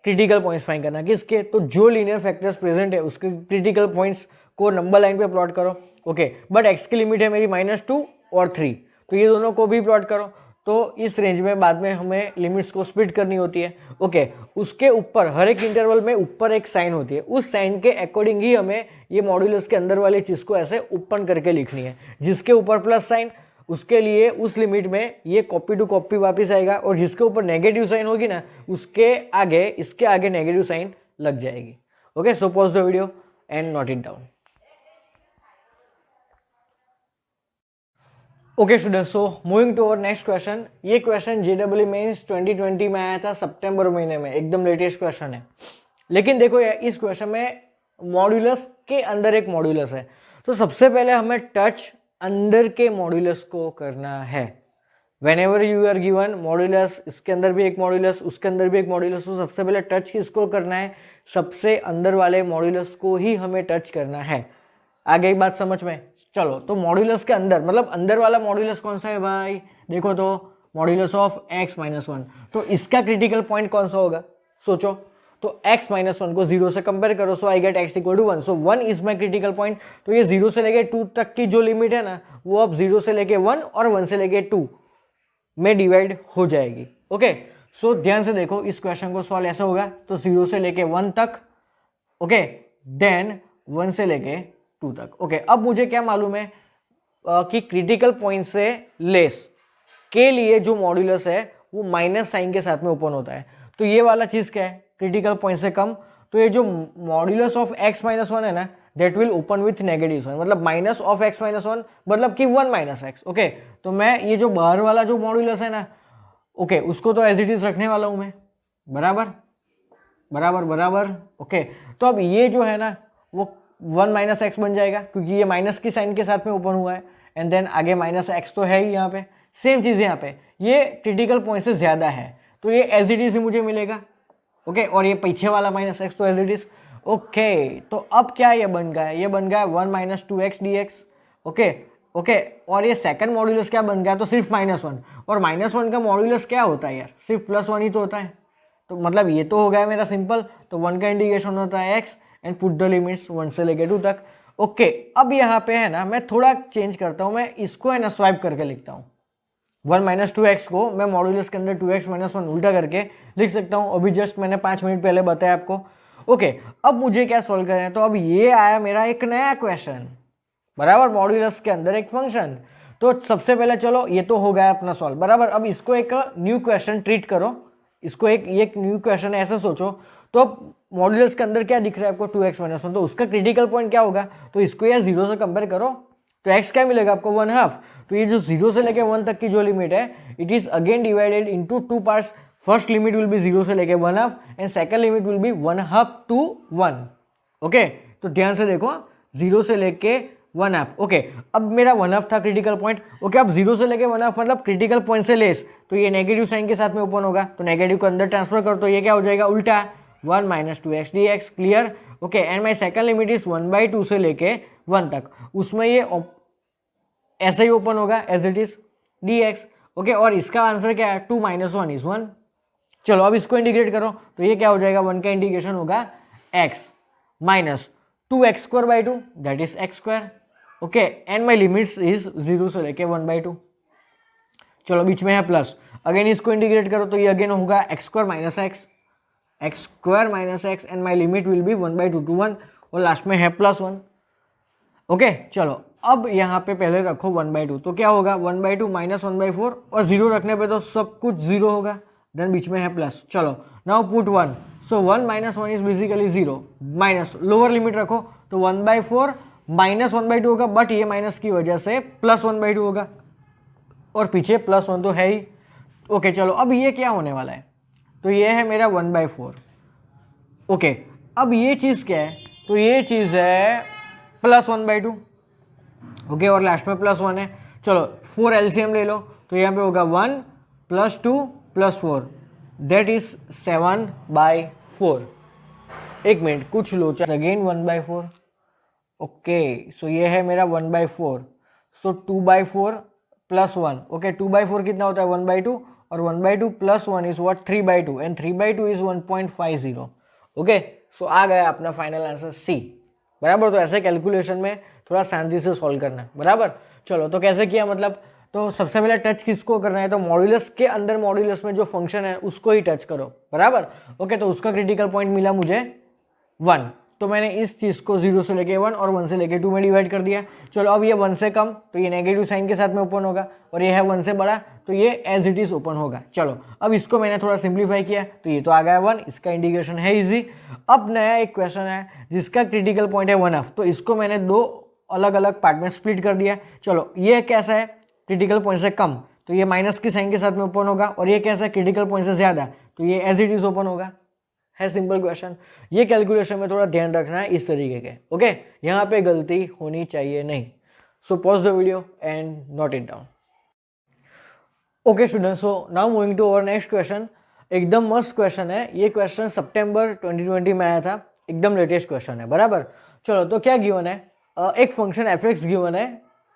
क्रिटिकल पॉइंट्स फाइंड करना, किसके, तो जो लीनियर फैक्टर्स प्रेजेंट है उसके क्रिटिकल पॉइंट्स को नंबर लाइन पे प्लॉट करो। ओके, बट एक्स की लिमिट है मेरी -2 और 3, तो ये दोनों को भी प्लॉट करो। तो इस रेंज में बाद में हमें लिमिट्स को स्प्लिट करनी होती है। ओके, उसके ऊपर हर एक इंटरवल में ऊपर एक साइन होती है, उस साइन के अकॉर्डिंग ही हमें ये मॉड्यूलस के अंदर वाली चीज को ऐसे ओपन करके लिखनी है। जिसके ऊपर प्लस साइन, उसके लिए उस लिमिट में ये कॉपी टू कॉपी वापस आएगा, और जिसके ऊपर नेगेटिव साइन होगी ना, उसके आगे इसके आगे नेगेटिव साइन लग जाएगी। Okay, so pause the video and note it down. Okay students, so moving to our next question. ये क्वेश्चन JEE मेंस 2020 में आया था सितंबर महीने में, एकदम लेटेस्ट क्वेश्चन है। लेकिन देखो यार, इस क्वेश्चन में मॉड्यूलस के अंदर एक मॉड्यूलस है, तो सबसे पहले हमें टच अंदर के मॉड्यूलस को करना है। Whenever you are given modulus, इसके अंदर भी एक मॉड्यूलस, उसके अंदर भी एक मॉड्यूलस, तो सबसे पहले टच किसको करना है, सबसे अंदर वाले मॉड्यूलस को ही हमें टच करना है। आ गई बात समझ में? चलो, तो मॉड्यूलस के अंदर मतलब अंदर वाला मॉड्यूलस कौन सा है भाई, देखो तो मॉड्यूलस ऑफ x-1, तो इसका क्रिटिकल पॉइंट कौन सा होगा, सोचो। तो x-1 को 0 से कंपेयर करो, so I get x = 1, so 1 is my critical point. तो ये 0 से लेके 2 तक की जो लिमिट है ना, वो अब 0 से लेके 1 और 1 से लेके 2 में डिवाइड हो जाएगी। ओके, सो ध्यान से देखो, इस क्वेश्चन को सॉल्व ऐसा होगा, तो 0 से लेके 1 तक, ओके, देन 1 से लेके 2 तक। ओके, अब मुझे क्या मालूम है कि क्रिटिकल पॉइंट से लेस के लिए जो मॉड्यूलस है वो माइनस साइन के साथ में ओपन होता है। तो ये वाला चीज क्या है, क्रिटिकल पॉइंट से कम, तो ये जो मॉड्यूलस ऑफ x-1 है ना, that will open with negative sign, मतलब माइनस ऑफ x-1 मतलब कि 1 - x। ओके, तो मैं ये जो बाहर वाला जो मॉड्यूलस है ना, ओके, उसको तो एज इट इज रखने वाला हूं मैं, बराबर बराबर बराबर। ओके, तो अब ये जो है ना वो 1 - x बन जाएगा, क्योंकि ये माइनस की साइन के साथ में ओपन हुआ है, एंड देन आगे -x तो है ही यहाँ पे। सेम चीज यहाँ पे, ये क्रिटिकल पॉइंट से ज्यादा है, तो ये एज इट इज ही मुझे मिलेगा। ओके, और ये पीछे वाला -x तो एज इट इज। ओके, तो अब क्या ये बन गया है, ये बन गया 1 - 2x dx। ओके ओके, और ये सेकंड मॉड्यूलस क्या बन गया, तो सिर्फ -1, और -1 का मॉड्यूलस क्या होता है यार, सिर्फ +1 ही तो होता है। तो मतलब ये तो हो गया मेरा सिंपल, तो 1 का इंडिकेशन होता है x and put the limits 1 से लेके 2 तक। ओके, अब यहाँ पे है ना, मैं थोड़ा चेंज करता हूँ, मैं इसको है ना स्वाइप करके लिखता हूँ। 1 - 2x को मैं मॉड्यूलस के अंदर 2x - 1 उल्टा करके लिख सकता हूँ, अभी जस्ट मैंने 5 मिनट पहले बताया आपको। ओके, अब मुझे क्या सॉल्व करना है, तो अब ये आया मेरा एक नया क्वेश्चन, बराबर, मॉड्यूलस के अंदर एक फंक्शन। तो सबसे पहले चलो ये तो हो गया अपना सॉल्व, बराबर। अब इसको एक न्यू क्वेश्चन ट्रीट करो, इसको एक न्यू क्वेश्चन है ऐसा सोचो। तो मॉड्यूलस के अंदर क्या दिख रहा है आपको, 2x - 1, तो उसका क्रिटिकल पॉइंट क्या होगा, तो इसको यार 0 से कंपेयर करो, तो x क्या मिलेगा आपको, 1/2। तो ये जो 0 से लेके 1 तक की जो लिमिट है, it is again divided into 2 parts. First limit will be 0 से लेके 1/2 and second limit will B 1/2 to 1। Okay, तो ध्यान से देखो, 0 से लेके 1/2। ओके, अब मेरा 1/2 था क्रिटिकल पॉइंट। ओके, अब 0 से लेके 1/2 मतलब क्रिटिकल पॉइंट से लेस, तो ये नेगेटिव साइन के साथ में ओपन होगा, तो नेगेटिव को अंदर ट्रांसफर कर, तो ये क्या हो जाएगा, उल्टा 1 - 2x dx। Clear? Okay, and my second limit is 1/2 से लेके 1 तक, उसमें ये ऐसे ही ओपन होगा as it is dx। Okay, और इसका आंसर क्या है, 2 - 1 is 1। चलो अब इसको इंटीग्रेट करो, तो ये क्या हो जाएगा, 1 का इंटीग्रेशन होगा x minus 2x²/2 that is x²। Okay, and my limits is 0 से लेके 1/2। चलो बीच में है प्लस, अगेन इसको इंटीग्रेट करो, तो ये अगेन होगा x² - x and my limit will B 1/2 to 1, और लास्ट में है +1। ओके, चलो अब यहाँ पे पहले रखो 1/2, तो क्या होगा 1/2 - 1/4, और 0 रखने पे तो सब कुछ 0 होगा, देन बीच में है प्लस। चलो now put 1, so 1 - 1 is basically 0, minus lower limit रखो, तो 1/4 - 1/2 होगा, बट ये माइनस की वजह से +1/2 होगा, और पीछे +1 तो है ही। ओके, चलो अब ये क्या होने वाला है, तो ये है मेरा 1/4। ओके, अब ये चीज़ क्या है, तो ये चीज़ है +1/2। ओके, और लास्ट में +1 है। चलो 4 एलसीएम ले लो, तो यहाँ पे होगा 1 + 2 + 4 दैट इज 7/4। एक मिनट कुछ लोचा, अगेन 1/4। ओके, सो ये है मेरा 1/4, सो 2/4 प्लस 1, ओके 2/4 कितना होता है 1/2 और 1/2 plus 1 is what 3/2 and 3/2 is 1.50, okay. So आ गया अपना फाइनल आंसर सी, बराबर। तो ऐसे कैलकुलेशन में थोड़ा शांति से सॉल्व करना है, बराबर। चलो तो कैसे किया, मतलब तो सबसे पहले टच किसको करना है, तो मॉड्यूलस के अंदर मॉड्यूलस में जो फंक्शन है उसको ही टच करो, बराबर। ओके, तो उसका क्रिटिकल पॉइंट मिला मुझे 1, तो मैंने इस चीज़ को 0 से लेके 1 और 1 से लेके 2 में डिवाइड कर दिया। चलो अब ये 1 से कम तो ये नेगेटिव साइन के साथ में ओपन होगा, और ये है 1 से बड़ा तो ये एज इट इज ओपन होगा। चलो अब इसको मैंने थोड़ा सिंप्लीफाई किया तो ये तो आ गया 1, इसका इंटीग्रेशन है इजी। अब नया एक क्वेश्चन है जिसका क्रिटिकल पॉइंट है 1/2, तो इसको मैंने दो अलग अलग पार्ट में स्प्लिट कर दिया। चलो ये कैसा है, क्रिटिकल पॉइंट से कम तो ये माइनस की साइन के साथ में ओपन होगा, और ये कैसा है क्रिटिकल पॉइंट से ज्यादा तो ये एज इट इज ओपन होगा। है सिंपल क्वेश्चन। ये कैलकुलेशन में थोड़ा ध्यान रखना है इस तरीके के, ओके। यहाँ पे गलती होनी चाहिए नहीं। So pause the video and note it down. Okay students, so now moving to our next question. एकदम मस्त क्वेश्चन है ये, क्वेश्चन सितंबर 2020 में आया था, एकदम लेटेस्ट क्वेश्चन है, बराबर। चलो तो क्या गिवन है, एक फंक्शन एफ एक्स गिवन है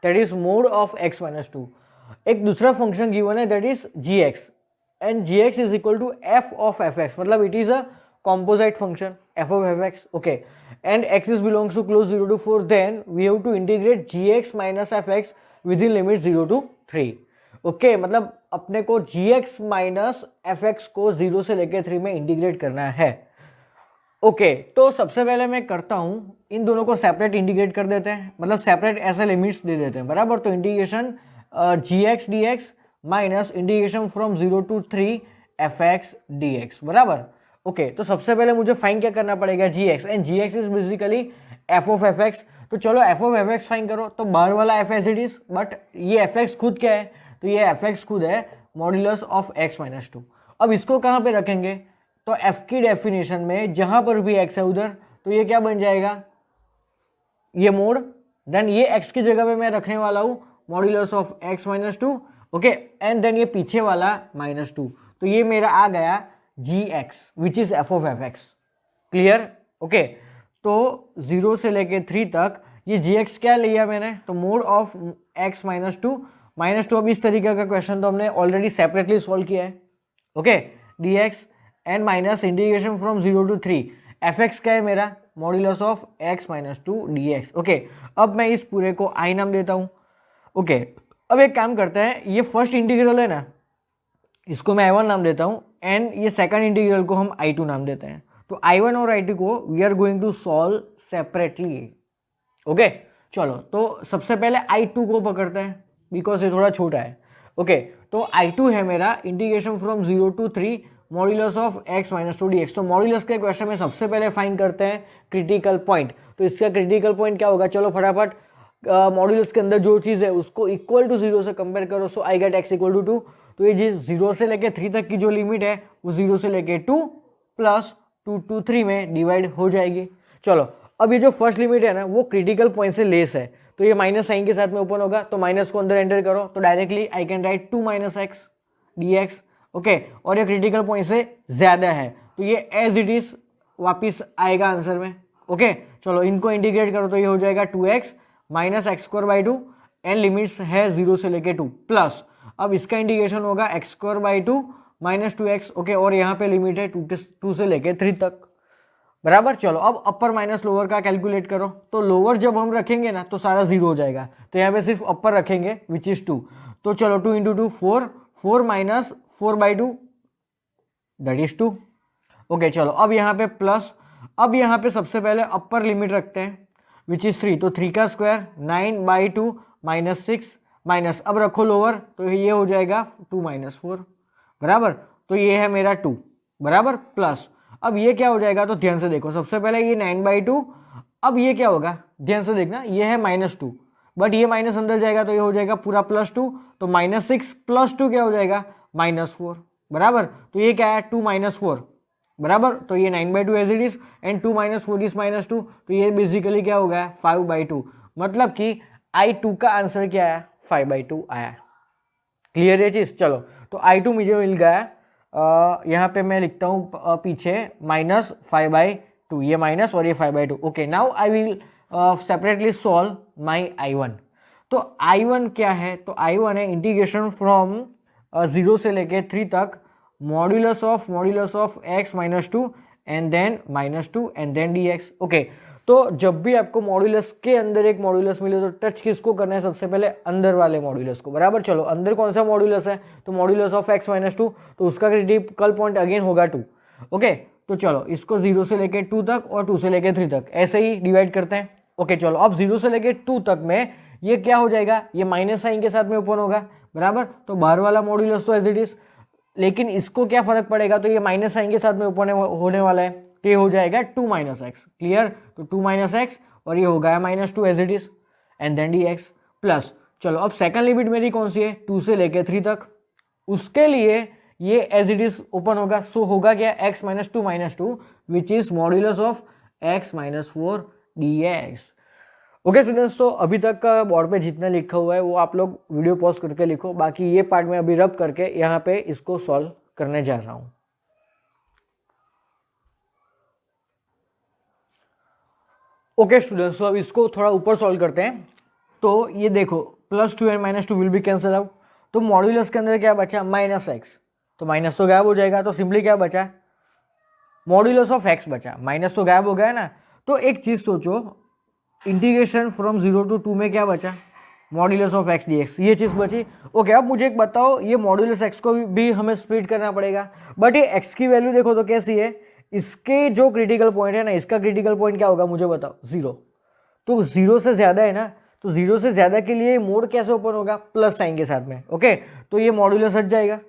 that is mod of x - 2, एक दूसरा फंक्शन गिवन है that is g x, and g x is equal to f of f x, मतलब it is a composite function f of fx, okay, and x is belongs to close 0 to 4, then we have to integrate gx minus fx within limit 0 to 3, okay, मतलब अपने को gx minus fx को 0 से लेके 3 में integrate करना है, okay. तो सबसे पहले मैं करता हूं इन दोनों को सेपरेट इंटीग्रेट कर देते हैं, मतलब सेपरेट ऐसे लिमिट्स दे देते हैं, बराबर। तो integration gx dx minus integration from 0 to 3 fx dx, बराबर। ओके तो सबसे पहले मुझे फाइन क्या करना पड़ेगा gx, and gx is basically f of fx। तो चलो f of fx फाइन करो, तो बाहर वाला f as it is, but ये fx खुद क्या है, तो ये fx खुद है मॉड्यूलस ऑफ x - 2। अब इसको कहाँ पे रखेंगे, तो f की डेफिनेशन में जहां पर भी x है उधर, तो ये क्या बन जाएगा, ये मोड, देन ये x की जगह पे मैं रखने वाला हूँ modulus of x - 2, okay, and then ये पीछे वाला -2, तो ये मेरा आ गया gx which is f of fx, clear, okay. तो 0 से लेके 3 तक ये gx क्या लिया मैंने, तो मोड ऑफ x - 2 -2। अब इस तरीके का क्वेश्चन तो हमने ऑलरेडी सेपरेटली सॉल्व किया है, okay, dx and minus integration from 0 to 3 fx क्या है मेरा, modulus of x - 2 dx, okay. अब मैं इस पूरे को i नाम देता हूँ, ओके। अब एक काम करते हैं, ये फर्स्ट इंटीग्रल है ना, इसको मैं i1 नाम देता हूँ, एंड ये सेकंड इंटीग्रल को हम i2 नाम देते हैं। तो i1 और i2 को we are going to solve separately, okay. चलो तो सबसे पहले i2 को पकड़ते हैं बिकॉज ये थोड़ा छोटा है, ओके। तो i2 है मेरा integration from 0 to 3 modulus of x - 2 dx। तो मॉड्यूलस के क्वेश्चन में सबसे पहले फाइंड करते हैं क्रिटिकल पॉइंट। तो इसका क्रिटिकल पॉइंट क्या होगा, चलो फटाफट मॉड्यूलस के अंदर जो चीज़ है उसको इक्वल टू 0 से कंपेयर करो, सो आई गेट x = 2। तो ये जिस 0 से लेके 3 तक की जो लिमिट है वो 0 से लेके 2 प्लस 2 to 3 में डिवाइड हो जाएगी। चलो अब ये जो फर्स्ट लिमिट है ना वो क्रिटिकल पॉइंट से लेस है, तो ये माइनस साइन के साथ में ओपन होगा, तो माइनस को अंदर एंटर करो, तो directly I can right 2 - x dx, okay. और ये क्रिटिकल पॉइंट से ज्यादा है तो ये एज इट इज वापिस आएगा आंसर में, ओके। चलो इनको इंटीग्रेट करो तो ये हो जाएगा 2x - x²/2 एंड लिमिट्स है 0 से लेके 2 प्लस, अब इसका इंटीग्रेशन होगा x²/2 - 2x, ओके। और यहाँ पे लिमिट है 2 से लेके 3 तक, बराबर। चलो अब अपर माइनस लोअर का कैलकुलेट करो, तो लोअर जब हम रखेंगे ना तो सारा 0 हो जाएगा, तो यहाँ पे सिर्फ अपर रखेंगे विच इज 2। तो चलो 2 × 2 4, 4 - 4/2 दैट इज 2, ओके। चलो अब यहाँ पे प्लस, अब यहाँ पे सबसे पहले अपर लिमिट रखते हैं विच इज 3, तो 3 का स्क्वायर 9/2 -6 माइनस, अब रखो लोअर तो ये हो जाएगा 2 - 4, बराबर। तो ये है मेरा 2, बराबर, प्लस अब ये क्या हो जाएगा, तो ध्यान से देखो, सबसे पहले ये 9/2, अब ये क्या होगा, ध्यान से देखना, ये है -2, बट ये माइनस अंदर जाएगा तो ये हो जाएगा पूरा +2, तो -6 + 2 क्या हो जाएगा -4, बराबर। तो ये क्या है 2 - 4, बराबर। तो ये 9/2 as it is, and 2 - 4 is -2, तो ये बेसिकली क्या हो गया 5/2, मतलब कि i2 का आंसर क्या है 5/2 आया, क्लियर है चीज। चलो तो i2 मुझे मिल गया, यहाँ पे मैं लिखता हूँ पीछे -5/2, ये माइनस और ये 5/2, okay. Now I will separately solve my I1। तो I1 क्या है, तो I1 है इंटीग्रेशन फ्रॉम 0 से लेके 3 तक modulus of x minus two and then -2 and then dx। Okay, तो जब भी आपको मॉड्यूलस के अंदर एक मॉड्यूलस मिले तो टच किसको करना है, सबसे पहले अंदर वाले मॉड्यूलस को, बराबर। चलो अंदर कौन सा मॉड्यूलस है, तो modulus of x minus to, तो उसका क्रिटिकल पॉइंट अगेन होगा 2। ओके, तो चलो इसको 0 से लेके 2 तक और 2 से लेके 3 तक ऐसे ही डिवाइड करते हैं। ओके चलो, अब 0 से लेके 2 तक में ये क्या हो जाएगा, ये माइनस साइन के साथ में ओपन होगा, बराबर। तो बाहर वाला मॉड्यूलस तो एज इट इज, लेकिन इसको क्या फर्क पड़ेगा, तो ये माइनस साइन के साथ में ओपन होने वाला है, तो ये हो जाएगा 2 - x। क्लियर, तो 2 - x और ये हो गया -2 as it is and then dx plus. चलो अब सेकंड लिमिट मेरी कौन सी है, 2 से लेके 3 तक, उसके लिए ये एज इट इज ओपन होगा। सो होगा क्या, x - 2 - 2 which is modulus of x - 4 dx। Okay students, तो अभी तक का बोर्ड पे जितना लिखा हुआ है वो आप लोग वीडियो पॉज करके लिखो, बाकी ये पार्ट में अभी रब करके यहाँ पे इसको सॉल्व करने जा रहा हूँ। ओके स्टूडेंट्स, तो अब इसको थोड़ा ऊपर सॉल्व करते हैं। तो ये देखो +2 and -2 will be cancel out, तो मॉड्यूलस के अंदर क्या बचा, -x, तो माइनस तो गायब हो जाएगा, तो सिंपली क्या बचा, मॉड्यूलस ऑफ x बचा, माइनस तो गायब हो गया ना। तो एक चीज सोचो, इंटीग्रेशन फ्रॉम 0 to 2 में क्या बचा, मॉड्यूलस ऑफ x dx, ये चीज बची। ओके, अब मुझे एक बताओ, ये मॉड्यूलस x को भी हमें स्प्लिट करना पड़ेगा, बट ये x की वैल्यू देखो तो कैसी है, इसके जो क्रिटिकल पॉइंट है ना, इसका क्रिटिकल पॉइंट क्या होगा मुझे बताओ, 0। तो 0 से ज्यादा है ना, तो 0 से ज्यादा के लिए मोड कैसे ओपन होगा, प्लस साइन के साथ में। ओके, तो ये मॉड्यूलस हट जाएगा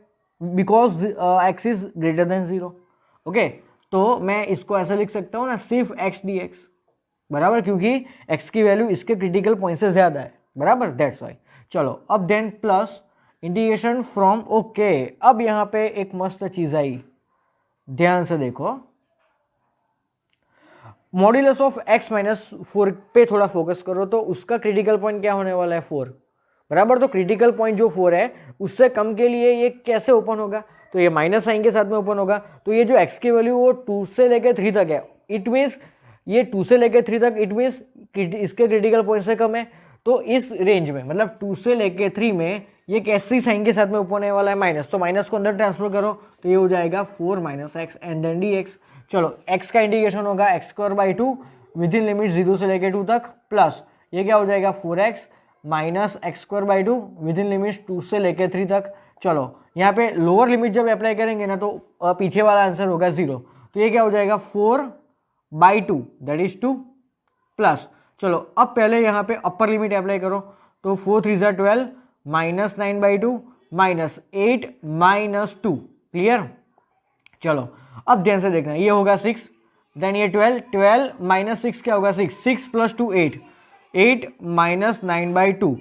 because x is greater then 0। Okay, तो मैं इसको ऐसा लिख सकता हूँ ना, सिर्फ x dx, बराबर, क्योंकि x की वैल्यू इसके क्रिटिकल पॉइंट से ज्यादा है, बराबर, दैट्स वाई। चलो अब then plus integration from, okay अब यहाँ पे एक मस्त चीज आई, ध्यान से देखो, मॉड्यूलस ऑफ x - 4 पे थोड़ा फोकस करो, तो उसका क्रिटिकल पॉइंट क्या होने वाला है, 4, बराबर। तो क्रिटिकल पॉइंट जो 4 है उससे कम के लिए ये कैसे ओपन होगा, तो ये माइनस साइन के साथ में ओपन होगा। तो ये जो x की वैल्यू वो 2 से लेकर 3 तक है, इट मीन्स ये 2 से लेकर 3 तक, इट मीन्स इसके क्रिटिकल पॉइंट से कम है। तो इस रेंज में मतलब 2 से लेकर 3 में ये कैसी साइन के साथ में ओपन होने वाला है, माइनस, तो माइनस को अंदर ट्रांसफर करो, तो ये हो जाएगा 4 - x एंड देन dx। चलो x का इंटीग्रेशन होगा x² विद इन लिमिट 0 से लेकर 2 तक, प्लस ये क्या हो जाएगा 4x -x² with in limit 2 से लेकर 3 तक। चलो यहाँ पे लोअर लिमिट जब अप्लाई करेंगे ना, तो पीछे वाला आंसर होगा 0, तो ये क्या हो जाएगा 4/2 दैट इज 2 प्लस। चलो अब पहले यहाँ पे अपर लिमिट अप्लाई करो, तो 4 3 12 -9/2 -8 -2, क्लियर। चलो अब ध्यान से देखना, ये होगा 6, देन ये 12 -6 क्या होगा 6 6 + 2 8 8 -9/2,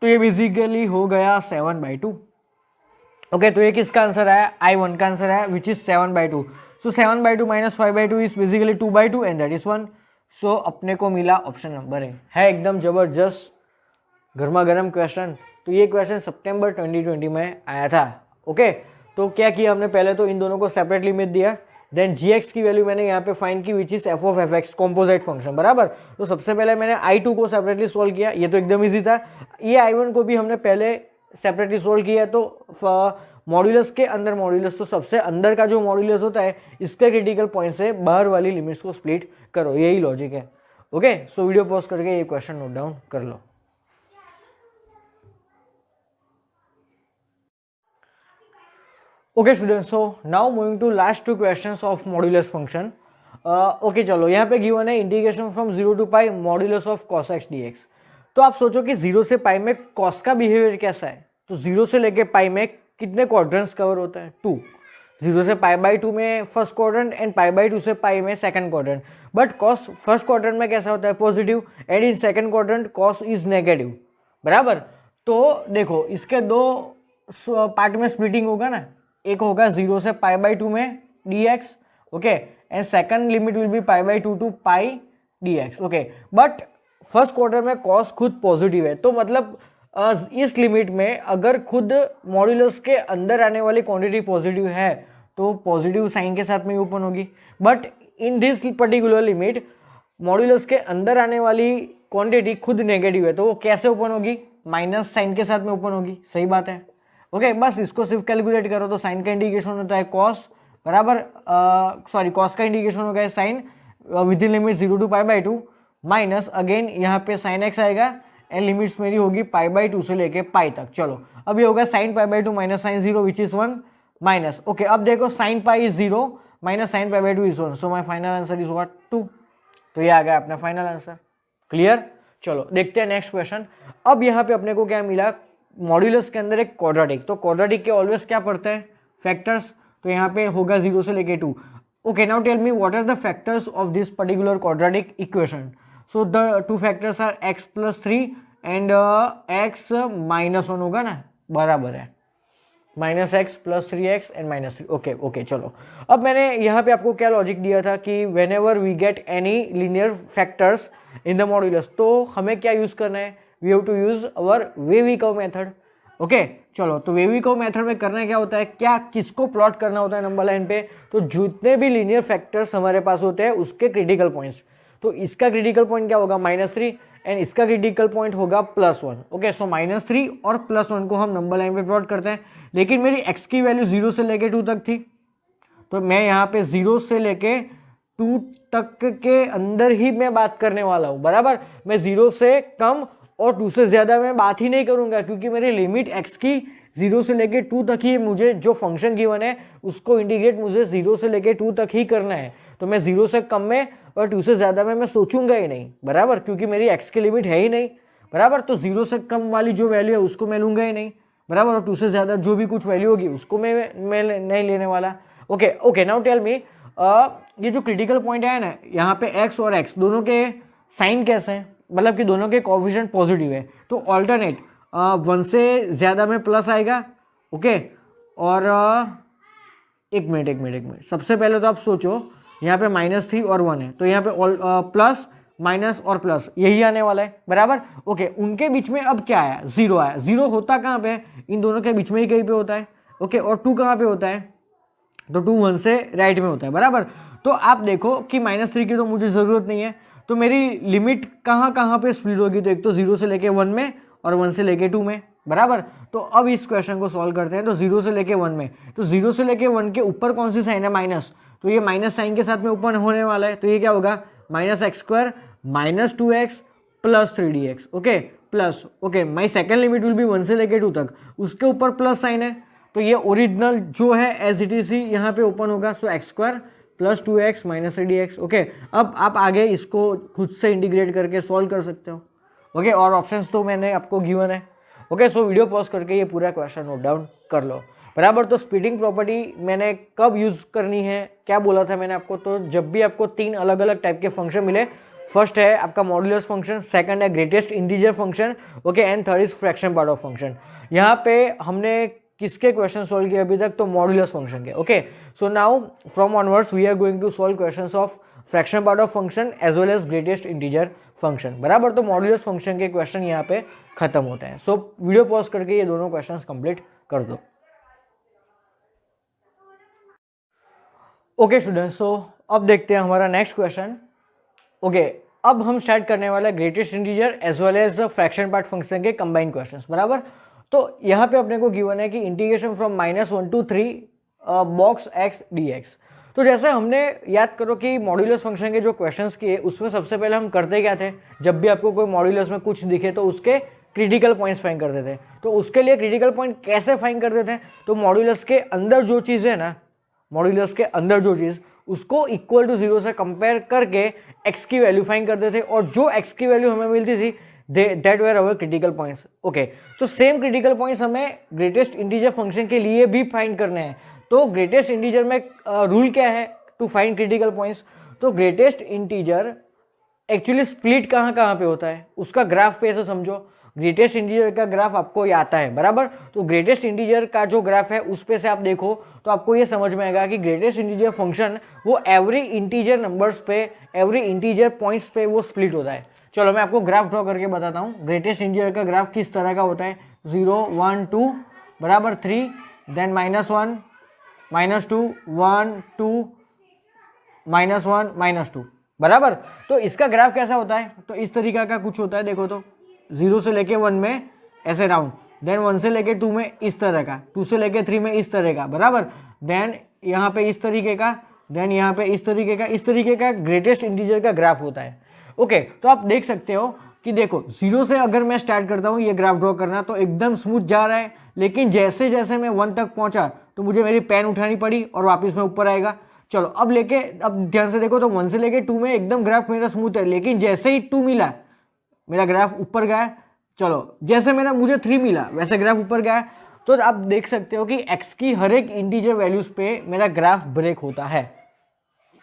तो ये बेसिकली हो गया 7/2। ओके, तो ये किसका आंसर आया, I1 का आंसर आया which is 7/2। So 7/2 - 5/2 is basically 2/2 and that is 1। सो अपने को मिला ऑप्शन नंबर है एकदम जबरदस्त गर्मा गर्म क्वेश्चन। तो ये क्वेश्चन सितंबर 2020 में आया था। ओके, तो क्या किया हमने, पहले तो इन दोनों को सेपरेट लिमिट दिया, देन gx की वैल्यू मैंने यहाँ पे फाइंड की which is f(f(x) composite function, बराबर। तो सबसे पहले मैंने I2 को सेपरेटली सोल्व किया, ये तो एकदम इजी था। ये I1 को भी हमने पहले सेपरेटली सोल्व किया, तो मॉड्यूलस के अंदर मॉड्यूलस, तो सबसे अंदर का जो मॉड्यूलस होता है इसके क्रिटिकल पॉइंट से बाहर वाली लिमिट्स को स्प्लिट करो, यही लॉजिक है। ओके, सो वीडियो पॉज करके ये क्वेश्चन नोट डाउन कर लो। Okay students, so now moving to last 2 questions of modulus function. Okay चलो, यहाँ पे गिवन है integration from 0 to π modulus of cos x dx। तो आप सोचो कि 0 से π में cos का बिहेवियर कैसा है, तो 0 से लेके π में कितने क्वाड्रेंट्स कवर होता है, 2। 0 से π/2 में फर्स्ट क्वाड्रेंट एंड π/2 से π में second quadrant, but cos first quadrant में कैसा होता है, positive, and in second quadrant cos is negative, बराबर। तो देखो इसके दो पार्ट में स्प्लिटिंग होगा ना, एक होगा 0 से π/2 में dx, okay, and second limit will be π/2 to π dx, okay. But first quarter में cos खुद पॉजिटिव है, तो मतलब इस लिमिट में अगर खुद मॉड्यूलस के अंदर आने वाली क्वांटिटी पॉजिटिव है तो पॉजिटिव साइन के साथ में ओपन होगी, but in this particular limit modulus के अंदर आने वाली क्वांटिटी खुद नेगेटिव है, तो वो कैसे ओपन होगी? माइनस साइन के साथ में ओपन होगी, सही बात है। ओके, बस इसको सिर्फ कैलकुलेट करो तो साइन का इंडिकेशन होता है कॉस, बराबर सॉरी कॉस का इंडिकेशन होगा है sine within limit 0 to π/2 minus again यहाँ पे साइन एक्स आएगा एंड लिमिट्स मेरी होगी π/2 से लेके पाई तक। चलो अब ये होगा sine π/2 minus sine 0 which is 1 minus, okay अब देखो sine pi is 0 minus sine π/2 is 1, so my final answer is what 2। तो ये आ गया अपना फाइनल आंसर। क्लियर? चलो देखते हैं नेक्स्ट क्वेश्चन। अब यहाँ पे अपने को क्या मिला? मॉड्यूलस के अंदर एक क्वाड्रेटिक, तो क्वाड्रेटिक के ऑलवेज क्या पढ़ते हैं? फैक्टर्स। तो यहाँ पे होगा 0 से लेके 2। Okay, now tell me what are the factors of this particular quadratic equation. So the two factors are x + 3 and x - 1 होगा ना, बराबर है -x + 3x एंड -3। ओके चलो, अब मैंने यहाँ पे आपको क्या लॉजिक दिया था कि when we get any linear factors in the modulus, तो हमें क्या यूज करना है? We have to use our wavy curve method. Okay चलो, तो वेवी कर्व मेथड में करना क्या होता है, क्या किसको प्लॉट करना होता है नंबर लाइन पे? तो जितने भी लीनियर फैक्टर्स हमारे पास होते हैं उसके क्रिटिकल पॉइंट्स। तो इसका क्रिटिकल पॉइंट क्या होगा? -3 एंड इसका क्रिटिकल पॉइंट होगा +1। ओके, सो -3 और +1 को हम नंबर लाइन पे प्लॉट करते हैं। लेकिन मेरी x की वैल्यू 0 से लेके 2 तक थी, तो मैं यहाँ पे 0 से लेके 2 तक के अंदर ही मैं बात करने वाला हूँ, बराबर। मैं 0 से कम और 2 से ज़्यादा मैं बात ही नहीं करूँगा, क्योंकि मेरी लिमिट x की 0 से लेके 2 तक ही, मुझे जो फंक्शन गिवन है उसको इंटीग्रेट मुझे 0 से लेके 2 तक ही करना है। तो मैं 0 से कम में और 2 से ज़्यादा में मैं सोचूंगा ही नहीं, बराबर, क्योंकि मेरी x की लिमिट है ही नहीं, बराबर। तो 0 से कम वाली जो वैल्यू है उसको मैं लूँगा ही नहीं, बराबर। और 2 से ज़्यादा जो भी कुछ वैल्यू होगी उसको मैं नहीं लेने वाला। ओके नाउ टेल मी, ये जो क्रिटिकल पॉइंट है ना, यहाँ पे x और x दोनों के साइन कैसे हैं? मतलब कि दोनों के कोएफिशिएंट पॉजिटिव है, तो ऑल्टरनेट 1 से ज़्यादा में प्लस आएगा। ओके, और एक मिनट, सबसे पहले तो आप सोचो यहाँ पे -3 और 1 है, तो यहाँ पे प्लस माइनस और प्लस यही आने वाला है, बराबर। ओके, उनके बीच में अब क्या आया? 0 आया। 0 होता कहाँ पे? इन दोनों के बीच में ही कहीं पे होता है। ओके, और 2 कहाँ पे होता है? तो 2 1 से राइट में होता है, बराबर। तो आप देखो कि -3 की तो मुझे ज़रूरत नहीं है, तो मेरी लिमिट कहाँ पे स्प्लिट होगी? तो एक तो 0 से लेके 1 में और 1 से लेके 2 में, बराबर। तो अब इस क्वेश्चन को सॉल्व करते हैं। तो 0 से लेके 1 में, तो 0 से लेके 1 के ऊपर कौन सी साइन है? माइनस, तो ये माइनस साइन के साथ में ओपन होने वाला है, तो ये क्या होगा? -x² - 2x + 3dx। Okay plus, okay my second limit will be 1 से लेके 2 तक, उसके ऊपर प्लस साइन है, तो ये ओरिजिनल जो है एज इट इज ही यहाँ पे ओपन होगा। सो x² + 2x - 3dx। ओके, अब आप आगे इसको खुद से इंटीग्रेट करके सॉल्व कर सकते हो। ओके, और ऑप्शंस तो मैंने आपको गिवन है। ओके, सो वीडियो पॉज करके ये पूरा क्वेश्चन नोट डाउन कर लो, बराबर। तो स्प्लिटिंग प्रॉपर्टी मैंने कब यूज़ करनी है, क्या बोला था मैंने आपको? तो जब भी आपको 3 अलग अलग टाइप के फंक्शन मिले, फर्स्ट है आपका मॉड्यूलस फंक्शन, सेकंड है greatest integer function, okay, and third is fraction part of function. यहाँ पे हमने किसके क्वेश्चन सॉल्व किए अभी तक? तो मॉड्यूलस फंक्शन के। Okay, so now from onwards we are going to solve questions of fraction part of function as well as greatest integer function, बराबर। तो मॉड्यूलस फंक्शन के क्वेश्चन यहाँ पे खत्म होते हैं। सो वीडियो पॉज करके ये दोनों क्वेश्चंस कंप्लीट कर दो। ओके स्टूडेंट्स, सो अब देखते हैं हमारा नेक्स्ट क्वेश्चन। ओके, अब हम स्टार्ट करने वाला है greatest integer as well as fraction part function के कंबाइंड क्वेश्चंस, बराबर। तो यहाँ पे अपने को गिवन है कि integration from -1 to 3 box x dx। तो जैसे हमने याद करो कि मॉड्यूलस फंक्शन के जो क्वेश्चंस किए उसमें सबसे पहले हम करते क्या थे? जब भी आपको कोई मॉड्यूलस में कुछ दिखे तो उसके क्रिटिकल पॉइंट्स फाइंड करते थे। तो उसके लिए क्रिटिकल पॉइंट कैसे फाइंड करते थे? तो मॉड्यूलस के अंदर जो चीज़ है ना, मॉड्यूलस के अंदर जो चीज़, उसको इक्वल टू 0 से कंपेयर करके x की वैल्यू फाइंड करते थे, और जो x की वैल्यू हमें मिलती थी that were our critical points. Okay, तो सेम क्रिटिकल पॉइंट्स हमें ग्रेटेस्ट इंटीजर फंक्शन के लिए भी फाइंड करने हैं। तो ग्रेटेस्ट इंटीजर में रूल क्या है टू फाइंड क्रिटिकल पॉइंट्स? तो ग्रेटेस्ट इंटीजर एक्चुअली स्प्लिट कहाँ पे होता है, उसका ग्राफ पे ऐसे समझो। ग्रेटेस्ट इंटीजर का ग्राफ आपको ये आता है, बराबर। तो ग्रेटेस्ट इंटीजर का जो ग्राफ है उस पे से आप देखो तो आपको ये समझ में आएगा कि ग्रेटेस्ट इंटीजर फंक्शन वो एवरी इंटीजर नंबर्स पे, एवरी इंटीजर पॉइंट्स पे वो स्प्लिट होता है। चलो मैं आपको ग्राफ ड्रॉ करके बताता हूँ। ग्रेटेस्ट इंटीजर का ग्राफ किस तरह का होता है? 0 1 2 बराबर 3, देन -1 -2 1 2 -1 -2, बराबर। तो इसका ग्राफ कैसा होता है, तो इस तरीका का कुछ होता है, देखो तो 0 से लेके 1 में ऐसे राउंड, देन 1 से लेके 2 में इस तरह का, 2 से लेके 3 में इस तरह का, बराबर। देन यहाँ पे इस तरीके का, देन यहाँ पे इस तरीके का ग्रेटेस्ट इंटीजर का ग्राफ होता है। ओके, तो आप देख सकते हो कि देखो 0 से अगर मैं स्टार्ट करता हूँ ये ग्राफ ड्रॉ करना, तो एकदम स्मूथ जा रहा है, लेकिन जैसे जैसे मैं 1 तक पहुंचा तो मुझे मेरी पेन उठानी पड़ी और वापस में ऊपर आएगा। चलो अब ध्यान से देखो, तो 1 से लेके 2 में एकदम ग्राफ मेरा स्मूथ है, लेकिन जैसे ही 2 मिला मेरा ग्राफ ऊपर गया। चलो जैसे मुझे 3 मिला वैसे ग्राफ ऊपर गया। तो आप देख सकते हो कि x की हर एक इंटीजर वैल्यूज पे मेरा ग्राफ ब्रेक होता है।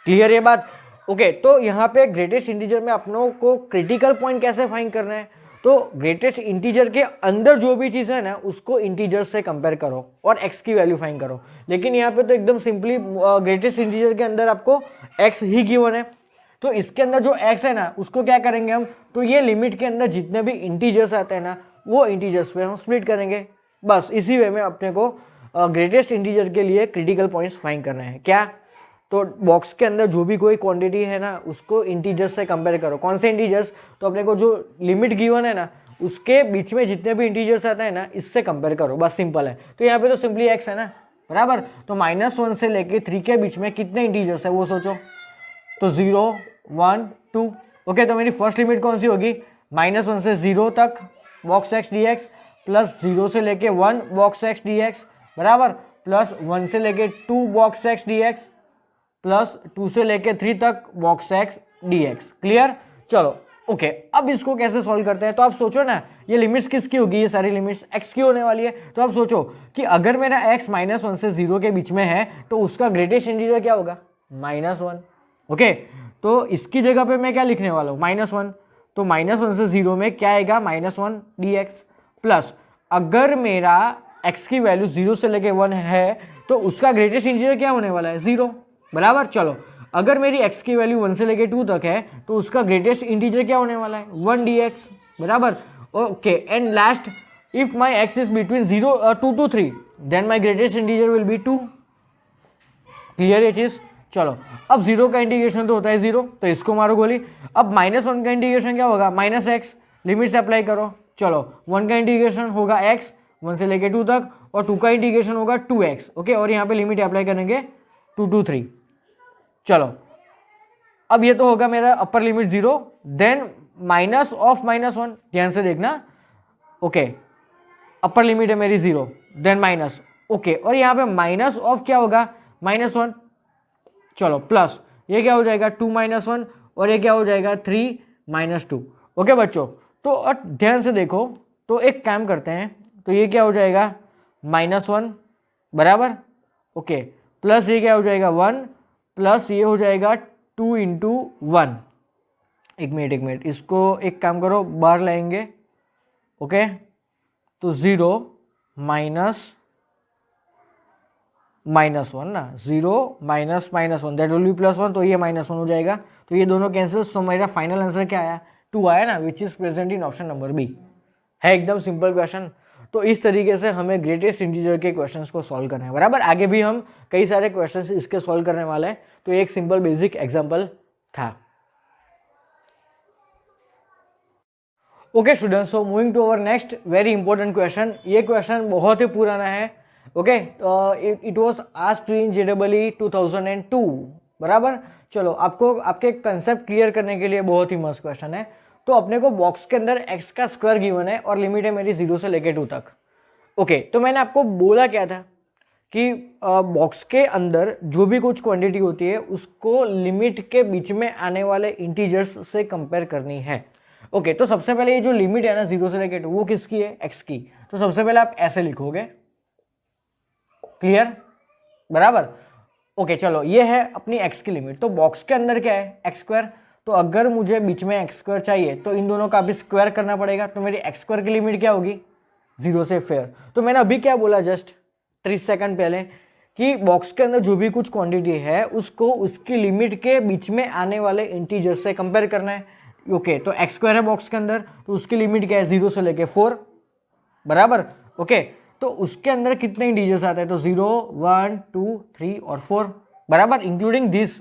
क्लियर ये बात? ओके, तो यहाँ पे ग्रेटेस्ट इंटीजर में अपनों को क्रिटिकल पॉइंट कैसे फाइंड करना है, तो ग्रेटेस्ट इंटीजर के अंदर जो भी चीज़ है ना उसको इंटीजर से कंपेयर करो और x की वैल्यू फाइंड करो। लेकिन यहाँ पे तो एकदम सिंपली ग्रेटेस्ट इंटीजर के अंदर आपको x ही गिवन है, तो इसके अंदर जो x है ना उसको क्या करेंगे हम, तो ये लिमिट के अंदर जितने भी इंटीजर्स आते हैं ना वो इंटीजर्स पे हम स्प्लिट करेंगे। बस इसी वे में अपने को ग्रेटेस्ट इंटीजर के लिए क्रिटिकल पॉइंट्स फाइंड करना है। क्या? तो बॉक्स के अंदर जो भी कोई क्वांटिटी है ना उसको इंटीजर्स से कंपेयर करो। कौन से इंटीजर्स? तो अपने को जो लिमिट गिवन है ना उसके बीच में जितने भी इंटीजर्स आते हैं ना इससे कंपेयर करो, बस सिंपल है। तो यहाँ पे तो सिंपली x है ना, बराबर। तो -1 से लेके 3 के बीच में कितने इंटीजर्स है वो सोचो, तो 0 1 2। ओके, तो मेरी फर्स्ट लिमिट कौन सी होगी, -1 से 0 तक बॉक्स x dx प्लस 0 से लेके 1 बॉक्स x dx, बराबर, प्लस 1 से लेके 2 बॉक्स x dx प्लस 2 से लेके 3 तक बॉक्स x dx। क्लियर? चलो ओके, अब इसको कैसे सॉल्व करते हैं, तो आप सोचो ना ये लिमिट्स किसकी होगी, ये सारी लिमिट्स x की होने वाली है। तो आप सोचो कि अगर मेरा x -1 से 0 के बीच में है तो उसका ग्रेटेस्ट इंटीजर क्या होगा, -1। ओके, तो इसकी जगह पे मैं क्या लिखने वाला हूँ, -1। तो -1 से 0 में क्या आएगा, -1 dx प्लस अगर मेरा x की वैल्यू 0 से लेके 1 है तो उसका ग्रेटेस्ट इंटीजर क्या होने वाला है, 0, बराबर। चलो अगर मेरी x की वैल्यू 1 से लेके 2 तक है तो उसका ग्रेटेस्ट इंटीजर क्या होने वाला है, 1 dx, बराबर। Okay, and last if my x is between 2 to 3 then my greatest integer will be 2। Clear ये चीज? चलो अब 0 का इंटीग्रेशन तो होता है 0, तो इसको मारो गोली। अब -1 का इंटीग्रेशन क्या होगा, -x, लिमिट से अप्लाई करो। चलो 1 का इंटीग्रेशन होगा x 1 से लेके 2 तक, और 2 का इंटीग्रेशन होगा 2x। ओके, और यहाँ पे लिमिट अप्लाई करेंगे 2 to 3। चलो अब ये तो होगा मेरा upper limit 0, then minus of -1, ध्यान से देखना। ओके, अपर लिमिट है मेरी 0, देन माइनस। ओके, और यहाँ पे माइनस ऑफ क्या होगा, -1। चलो प्लस ये क्या हो जाएगा 2 - 1, और ये क्या हो जाएगा 3 - 2। ओके बच्चों, तो ध्यान से देखो, तो एक काम करते हैं, तो ये क्या हो जाएगा -1, बराबर। ओके, प्लस ये क्या हो जाएगा 1, प्लस ये हो जाएगा 2 × 1। एक मिनट, इसको एक काम करो बाहर लाएंगे। ओके, तो 0 -1 ना, 0 -1 दैट विल बी +1, तो ये -1 हो जाएगा। तो ये दोनों कैंसिल, सो मेरा फाइनल आंसर क्या आया, 2 आया ना, which is present in option number B. है एकदम सिंपल क्वेश्चन। तो इस तरीके से हमें ग्रेटेस्ट इंटीजर के क्वेश्चंस को सॉल्व करना है, बराबर। आगे भी हम कई सारे क्वेश्चंस इसके सॉल्व करने वाले हैं, तो एक सिंपल बेसिक एग्जांपल था। Okay students, so moving to our next very important question. ये क्वेश्चन बहुत ही पुराना है। Okay, it was asked in JEE 2002, बराबर। चलो आपको आपके कंसेप्ट क्लियर करने के लिए बहुत ही मस्त क्वेश्चन है। तो अपने को बॉक्स के अंदर x का स्क्वायर गिवन है और लिमिट है मेरी 0 से लेके 2 तक। ओके, तो मैंने आपको बोला क्या था कि बॉक्स के अंदर जो भी कुछ क्वांटिटी होती है उसको लिमिट के बीच में आने वाले इंटीजर्स से कंपेयर करनी है। ओके, तो सबसे पहले ये जो लिमिट है ना 0 से लेके 2, वो किसकी है, x की। तो सबसे पहले आप ऐसे लिखोगे, क्लियर, बराबर। ओके, चलो ये है अपनी x की लिमिट। तो बॉक्स के अंदर क्या है, x²। तो अगर मुझे बीच में x² चाहिए तो इन दोनों का भी स्क्वायर करना पड़ेगा। तो मेरी x² की लिमिट क्या होगी, 0 से फेयर। तो मैंने अभी क्या बोला जस्ट 30 सेकंड पहले कि बॉक्स के अंदर जो भी कुछ क्वांटिटी है उसको उसकी लिमिट के बीच में आने वाले इंटीजर से कंपेयर करना है। ओके, तो x² है बॉक्स के अंदर, तो उसकी लिमिट क्या है 0 से लेके 4, बराबर। ओके, तो उसके अंदर कितने इंटीजर्स आते हैं, तो 0 1 2 3 और 4, बराबर, इंक्लूडिंग दिस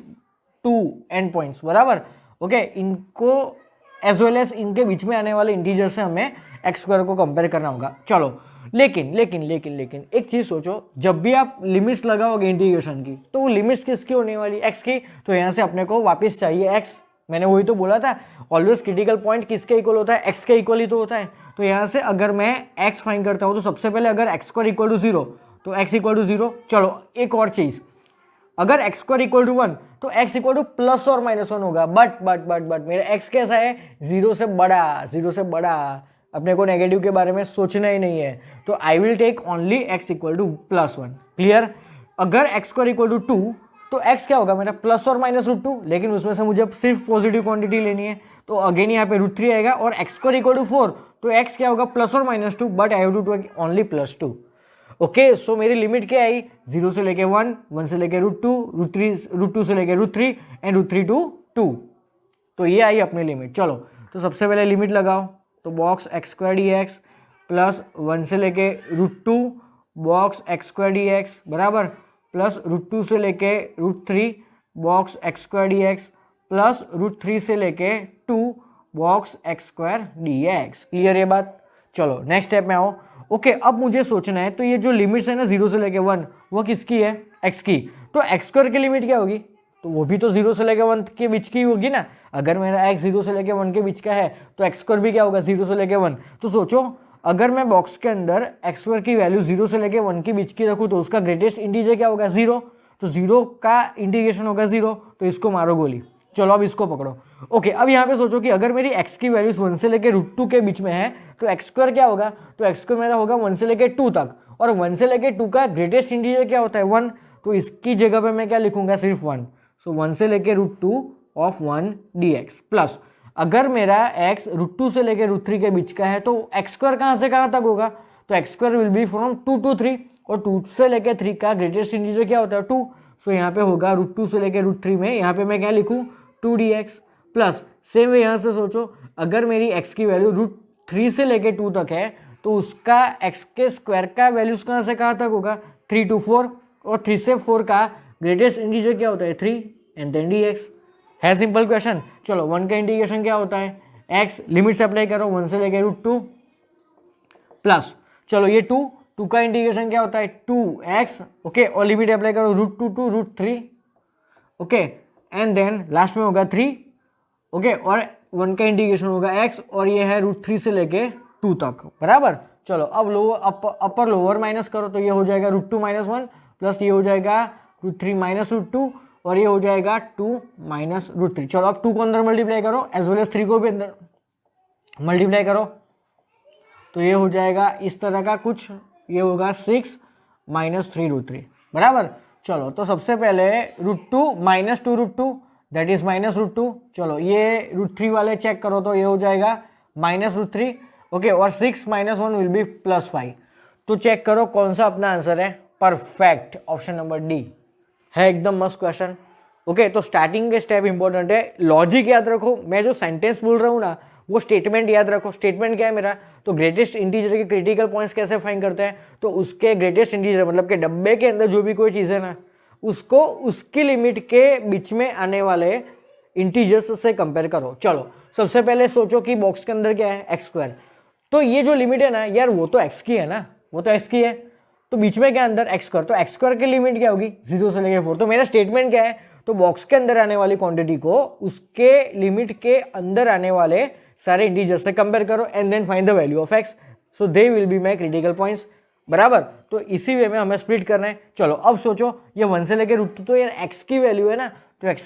2 एंड पॉइंट्स, बराबर। ओके, इनको एज वेल एज इनके बीच में आने वाले इंटीजर से हमें एक्स स्क्वायर को कंपेयर करना होगा। चलो लेकिन लेकिन लेकिन लेकिन एक चीज सोचो, जब भी आप लिमिट्स लगाओगे इंटीग्रेशन की तो वो लिमिट्स किसकी होने वाली, एक्स की। तो यहाँ से अपने को वापस चाहिए एक्स। मैंने वही तो बोला था, ऑलवेज क्रिटिकल पॉइंट किसके इक्वल होता है, एक्स के इक्वल ही तो होता है। तो यहाँ से अगर मैं एक्स फाइंड करता हूँ तो सबसे पहले अगर एक्स स्क्वायर इक्वल टू 0 तो एक्स इक्वल टू 0। चलो एक और चीज, अगर एक्स स्क्वायर इक्वल टू 1 तो एक्स इक्वल टू प्लस और माइनस 1 होगा। बट मेरा एक्स कैसा है, 0 से बड़ा, 0 से बड़ा। अपने को नेगेटिव के बारे में सोचना ही नहीं है। तो I will take only x equal to plus 1। Clear. अगर एक्स स्क्वायर इक्वल टू 2 तो एक्स क्या होगा मेरा, प्लस और माइनस √2, लेकिन उसमें से मुझे सिर्फ पॉजिटिव क्वांटिटी लेनी है। तो अगेन यहाँ पे √3 आएगा। और एक्स स्क्वायर इक्वल टू 4 तो एक्स क्या होगा, प्लस और minus 2, but I have to take only plus 2। Okay, so मेरी लिमिट क्या आई, 0 से लेके 1, 1 से लेके √2, √2 से लेके √3 एंड √3 टू 2। तो ये आई अपनी लिमिट। चलो तो सबसे पहले लिमिट लगाओ, तो box x square D x plus 1 से लेके √2 box x square D x बराबर प्लस √2 से लेके √3 box x square D x plus √3 से लेके 2 box x square D x. Clear ये बात। चलो नेक्स्ट स्टेप में आओ। ओके, अब मुझे सोचना है तो ये जो लिमिट्स है ना 0 से लेके 1 वो किसकी है, एक्स की। तो एक्स स्क्वायर की लिमिट क्या होगी, तो वो भी तो 0 से लेके 1 के बीच की होगी ना। अगर मेरा एक्स 0 से लेके 1 के बीच का है तो एक्स स्क्वायर भी क्या होगा, 0 से लेके 1। तो सोचो अगर मैं बॉक्स के अंदर एक्स स्क्वायर की वैल्यू 0 से लेके 1 के बीच की रखूँ तो उसका ग्रेटेस्ट इंटीजर क्या होगा, 0। तो 0 का इंटीग्रेशन होगा 0। तो इसको मारो गोली। चलो अब इसको पकड़ो। ओके, अब यहाँ पे सोचो कि अगर मेरी x की वैल्यूज 1 से लेके √2 के बीच में है तो एक्स स्क्वायर क्या होगा, तो एक्स स्क्वायर मेरा होगा 1 से लेके 2 तक। और 1 से लेके 2 का ग्रेटेस्ट इंटीजर क्या होता है, 1। तो इसकी जगह पे मैं क्या लिखूंगा, सिर्फ 1। सो 1 से लेके √2 ऑफ 1 dx प्लस अगर मेरा x √2 से लेके √3 के बीच का है तो एक्स स्क्वायर कहाँ से कहाँ तक होगा, तो x square will be from 2 to 3। और 2 से लेके 3 का ग्रेटेस्ट इंटीजर क्या होता है, 2। सो यहाँ पे होगा √2 से लेके √3 में, यहाँ पे मैं क्या लिखूँ, 2 dx प्लस सेम वे यहाँ से सोचो अगर मेरी x की वैल्यू √3 से लेके 2 तक है तो उसका x के स्क्वायर का वैल्यूज कहाँ से कहाँ तक होगा, 3 to 4। और 3 से 4 का ग्रेटेस्ट इंटीजर क्या होता है, 3 एंड देन dx। है सिंपल क्वेश्चन। चलो 1 का इंटीग्रेशन क्या होता है, x लिमिट से अप्लाई करो 1 से लेके √2 प्लस चलो ये 2 का इंटीग्रेशन क्या होता है, 2x। ओके, और लिमिट अप्लाई करो √2 to √3। Okay, and then last में होगा 3। ओके, और 1 का इंटीग्रेशन होगा x और ये है √3 से लेके 2 तक बराबर। चलो अब लोअर अपर लोअर माइनस करो तो ये हो जाएगा √2 - 1 प्लस ये हो जाएगा √3 - √2 और ये हो जाएगा 2 - √3। चलो अब 2 को अंदर मल्टीप्लाई करो एज वेल एज 3 को भी अंदर मल्टीप्लाई करो तो ये हो जाएगा इस तरह का कुछ, ये होगा 6 - 3 √3 बराबर। चलो तो सबसे पहले √2 - 2 √2 दैट इज -√2। चलो ये √3 वाले चेक करो तो ये हो जाएगा -√3। ओके, और 6 - 1 विल बी +5। तो चेक करो कौन सा अपना आंसर है, परफेक्ट, ऑप्शन नंबर डी है, एकदम मस्त क्वेश्चन। ओके, तो स्टार्टिंग के स्टेप इंपॉर्टेंट है, लॉजिक याद रखो। मैं जो सेंटेंस बोल रहा हूँ ना वो स्टेटमेंट याद रखो। स्टेटमेंट क्या है मेरा, तो ग्रेटेस्ट इंटीजर के क्रिटिकल पॉइंट्स कैसे फाइंड करते हैं, तो उसके ग्रेटेस्ट इंटीजर मतलब के डब्बे के अंदर जो भी कोई चीज़ है ना उसको उसकी लिमिट के बीच में आने वाले इंटीजर्स से कंपेयर करो। चलो सबसे पहले सोचो कि बॉक्स के अंदर क्या है, एक्स स्क्वायर। तो ये जो लिमिट है ना यार वो तो एक्स की है ना, वो तो एक्स की है। तो बीच में क्या अंदर एक्स स्क्वायर, तो एक्स स्क्वायर की लिमिट क्या होगी, 0 से लेकर 4। तो मेरा स्टेटमेंट क्या है, तो बॉक्स के अंदर आने वाली क्वांटिटी को उसके लिमिट के अंदर आने वाले सारे इंटीजर से कंपेयर करो and then find the value of x. So they will be my critical points बराबर। तो इसी वे में हमें स्प्लिट करना है। चलो अब सोचो ये 1 से लेकर √2 तो यार एक्स की वैल्यू है ना, तो एक्स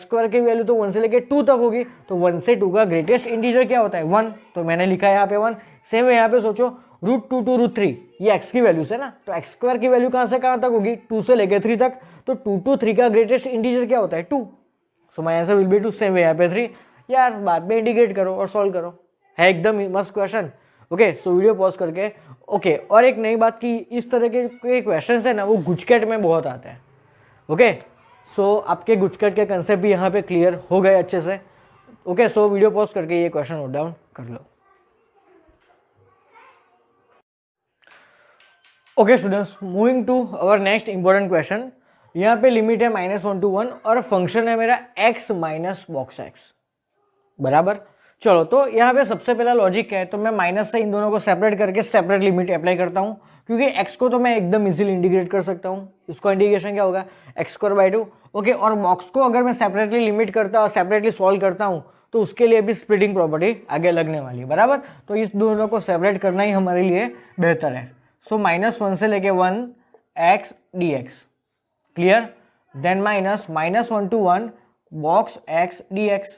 स्क्वायर की वैल्यू तो 1 से लेकर 2 तक होगी। तो 1 से 2 का ग्रेटेस्ट इंटीजर क्या होता है, 1। तो मैंने लिखा है यहाँ पे 1। सेम है यहाँ पे सोचो √2 to √3 ये एक्स की वैल्यूज है ना, तो एक्स स्क्वायर की वैल्यू कहाँ से कहाँ तक होगी, 2 से लेकर 3 तक। तो 2 to 3 का ग्रेटेस्ट इंटीजर क्या होता है, 2। So my answer will be 2। Same है यहाँ पे 3। यार बाद में इंटीग्रेट करो और सॉल्व करो, है एकदम मस्त question. Okay, so video pause करके। ओके, और एक नई बात कि इस तरह के क्वेश्चन है ना वो गुचकैट में बहुत आते हैं। ओके, सो आपके गुचकैट के कंसेप्ट भी यहाँ पे क्लियर हो गए अच्छे से। ओके, सो वीडियो पॉज करके ये क्वेश्चन नोट डाउन कर लो। Okay students, moving to our next important question. यहाँ पे लिमिट है -1 to 1 और फंक्शन है मेरा x - बॉक्स x। बराबर। चलो तो यहाँ पे सबसे पहला लॉजिक क्या है, तो मैं माइनस से इन दोनों को सेपरेट करके सेपरेट लिमिट अप्लाई करता हूँ, क्योंकि x को तो मैं एकदम इजीली इंटीग्रेट कर सकता हूँ। इसको इंटीग्रेशन क्या होगा, x²/2। ओके, और बॉक्स को अगर मैं सेपरेटली लिमिट करता और सेपरेटली सॉल्व करता हूँ तो उसके लिए भी स्प्लिटिंग प्रॉपर्टी आगे लगने वाली है, बराबर। तो इस दोनों को सेपरेट करना ही हमारे लिए बेहतर है। सो -1 से लेके 1 x dx, clear. Then -(-1 to 1) box x dx,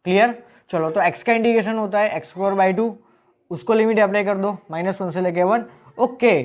clear. चलो तो x का इंटीग्रेशन होता है x²/2, उसको लिमिट अप्लाई कर दो -1 से लेके 1। ओके,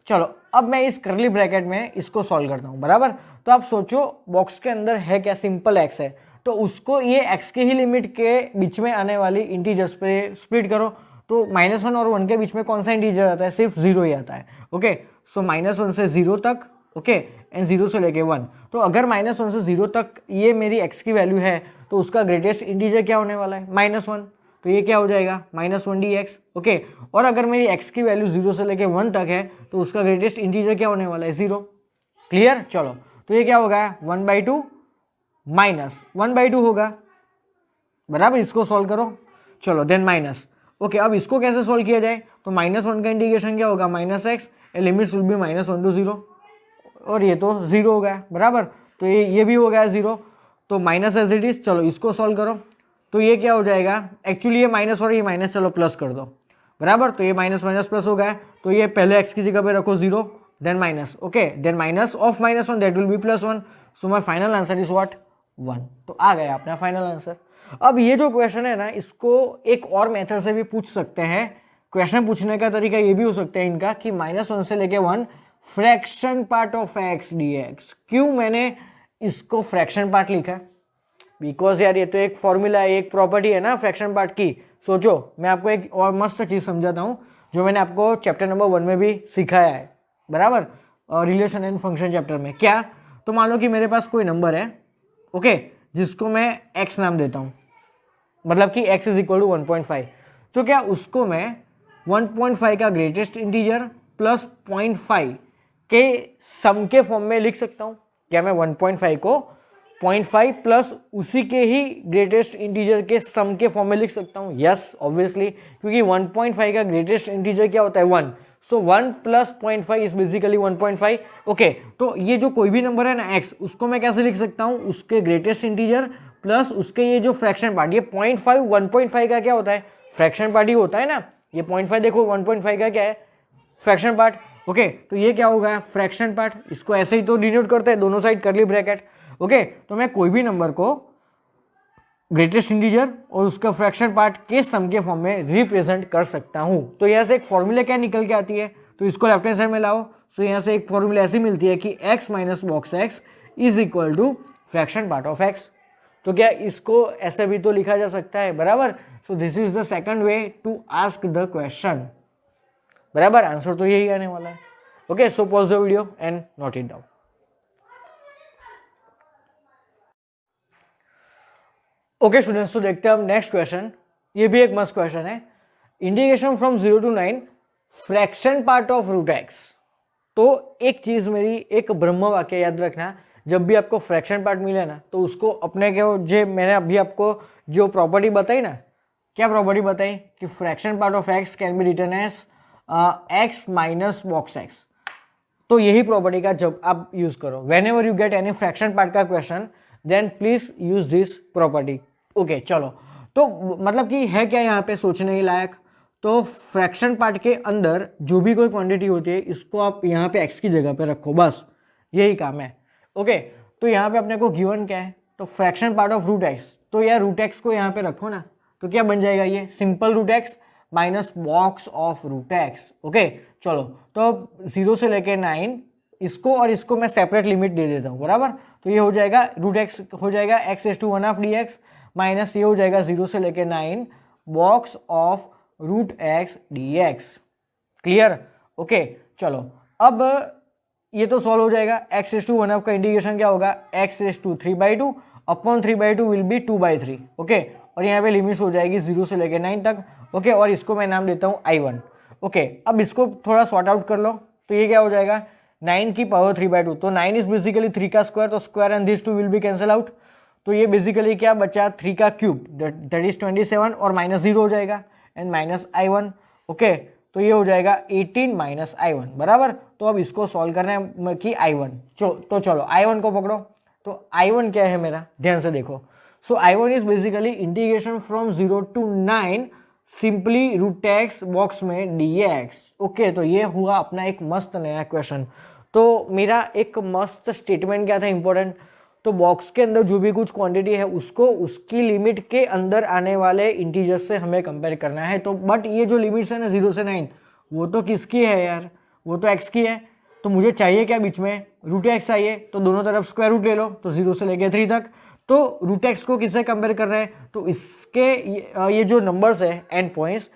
चलो अब मैं इस करली ब्रैकेट में इसको सॉल्व करता हूँ, बराबर। तो आप सोचो बॉक्स के अंदर है क्या, सिंपल x है, तो उसको ये x के ही लिमिट के बीच में आने वाली इंटीजर्स पे स्प्लिट करो। तो -1 और 1 के बीच में कौन सा इंटीजर आता है, सिर्फ 0 ही आता है। ओके, सो -1 से 0 तक, ओके, एंड 0 से लेके 1। तो अगर -1 से 0 तक ये मेरी x की वैल्यू है तो उसका ग्रेटेस्ट इंटीजर क्या होने वाला है, -1। तो ये क्या हो जाएगा, -1 dx। ओके, और अगर मेरी x की वैल्यू 0 से लेके 1 तक है तो उसका ग्रेटेस्ट इंटीजर क्या होने वाला है, 0। क्लियर। चलो तो ये क्या होगा, 1/2 -1/2 होगा, बराबर। इसको सॉल्व करो, चलो देन माइनस। ओके, अब इसको कैसे सॉल्व किया जाए, तो -1 का इंटीग्रेशन क्या होगा, -x, limits will be -1 to 0, और ये तो 0 हो गया, बराबर। तो ये भी हो गया 0, तो माइनस एज इट इज। चलो इसको सॉल्व करो, तो ये क्या हो जाएगा, एक्चुअली ये माइनस और ये माइनस, चलो प्लस कर दो, बराबर। तो ये माइनस माइनस प्लस हो गया, तो ये पहले x की जगह पे रखो 0, then minus, okay, then minus of -1 that will be +1। So my final answer is what, 1। तो आ गया अपना फाइनल आंसर। अब ये जो क्वेश्चन है ना, इसको एक और मेथड से भी पूछ सकते हैं। क्वेश्चन पूछने का तरीका ये भी हो सकता है इनका कि -1 से लेके 1 fraction part of x dx। क्यों मैंने इसको फ्रैक्शन पार्ट लिखा, बिकॉज यार ये तो एक फॉर्मूला है, एक प्रॉपर्टी है ना फ्रैक्शन पार्ट की। सोचो मैं आपको एक और मस्त चीज समझाता हूँ जो मैंने आपको चैप्टर नंबर 1 में भी सिखाया है, बराबर, रिलेशन एंड फंक्शन चैप्टर में। क्या, तो मान लो कि मेरे पास कोई नंबर है, ओके, जिसको मैं x नाम देता हूँ, मतलब कि x = 1.5। तो क्या उसको मैं 1.5 का ग्रेटेस्ट इंटीजर प्लस 0.5 के सम के फॉर्म में लिख सकता हूँ। क्या मैं 1.5 को 0.5 प्लस उसी के ही ग्रेटेस्ट इंटीजर के सम के फॉर्म में लिख सकता हूँ? यस, ऑब्वियसली, क्योंकि 1.5 का ग्रेटेस्ट इंटीजर क्या होता है, 1। So 1 plus 0.5 is basically 1.5। Okay, तो ये जो कोई भी नंबर है ना x, उसको मैं कैसे लिख सकता हूँ, उसके ग्रेटेस्ट इंटीजर प्लस उसके ये जो फ्रैक्शन पार्ट, ये 0.5 1.5 का क्या होता है, फ्रैक्शन पार्ट ही होता है ना। ये 0.5 देखो 1.5 का क्या है, फ्रैक्शन पार्ट। ओके, तो ये क्या होगा, फ्रैक्शन पार्ट। इसको ऐसे ही तो डिनोट करते हैं, दोनों साइड करली ब्रैकेट। ओके, तो मैं कोई भी नंबर को ग्रेटेस्ट इंटीजर और उसका फ्रैक्शन पार्ट के सम के फॉर्म में रिप्रेजेंट कर सकता हूं। तो यहाँ से एक फॉर्मूला क्या निकल के आती है, तो इसको लेफ्ट हैंड साइड में लाओ। सो यहाँ से एक फॉर्मूला ऐसी मिलती है कि x minus box x is equal to fraction part of x। तो क्या इसको ऐसे भी तो लिखा जा सकता है, बराबर। So this is the second way to ask the question, बराबर। आंसर तो यही आने वाला है। Okay, so pause the video and note it down. Okay students, तो देखते हैं हम नेक्स्ट क्वेश्चन। ये भी एक मस्त क्वेश्चन है। Integration from 0 to 9 fraction part of √x। तो एक चीज मेरी, एक ब्रह्म वाक्य याद रखना, जब भी आपको फ्रैक्शन पार्ट मिले ना तो उसको अपने के, जो मैंने अभी आपको जो प्रॉपर्टी बताई ना, क्या प्रॉपर्टी बताई कि fraction part of x can be written as x minus box x। तो यही प्रॉपर्टी का जब आप यूज करो, whenever you get any fraction part का question, then please use this property. Okay, चलो तो मतलब कि है क्या यहाँ पे सोचने के लायक। तो फ्रैक्शन पार्ट के अंदर जो भी कोई क्वांटिटी होती है, इसको आप यहाँ पे x की जगह पे रखो, बस यही काम है। ओके, तो यहाँ पे अपने को गिवन क्या है, तो फ्रैक्शन पार्ट ऑफ √x। तो यार √x को यहाँ पे रखो ना, तो क्या बन जाएगा, ये simple √x minus box of √x। Okay, चलो तो 0 से लेके 9, इसको और इसको मैं सेपरेट लिमिट दे देता हूँ, बराबर। तो ये हो जाएगा √x हो जाएगा x⁻1 dx माइनस ये हो जाएगा 0 से लेके 9 box of √x dx। Clear. Okay, चलो अब ये तो सॉल्व हो जाएगा। x⁻1 का इंटीग्रेशन क्या होगा, x⁵2 upon 3/2 will be 2/3। Okay, और यहाँ पे लिमिट्स हो जाएगी 0 से लेके 9 तक। ओके, और इसको मैं नाम देता हूँ I1। ओके, अब इसको थोड़ा सॉर्ट आउट कर लो, तो ये क्या हो जाएगा, 9 की पावर 3/2। तो 9 इज बेसिकली 3 का स्क्वायर, तो square and this 2 will be cancel out. तो ये बेसिकली क्या बचा 3 का क्यूब दैट इज 27 और -0 हो जाएगा एंड -i1 ओके। तो ये हो जाएगा 18 -i1 बराबर। तो अब इसको सॉल्व करना है कि i1 तो चलो i1 को पकड़ो। तो i1 क्या है मेरा, ध्यान से देखो। So i1 is basically integration from 0 to 9 simply root x box में dx ओके। तो ये हुआ अपना एक मस्त नया क्वेश्चन। तो मेरा एक मस्त स्टेटमेंट क्या था इंपॉर्टेंट, तो बॉक्स के अंदर जो भी कुछ क्वांटिटी है उसको उसकी लिमिट के अंदर आने वाले इंटीजर्स से हमें कंपेयर करना है। तो बट ये जो लिमिट्स है ना 0 से 9 वो तो किसकी है यार, वो तो x की है। तो मुझे चाहिए क्या बीच में, रूट एक्स चाहिए। तो दोनों तरफ स्क्वायर रूट ले लो, तो 0 से लेके 3 तक। तो रूट एक्स को किससे कंपेयर कर रहे हैं, तो इसके ये जो नंबर्स है एंड पॉइंट्स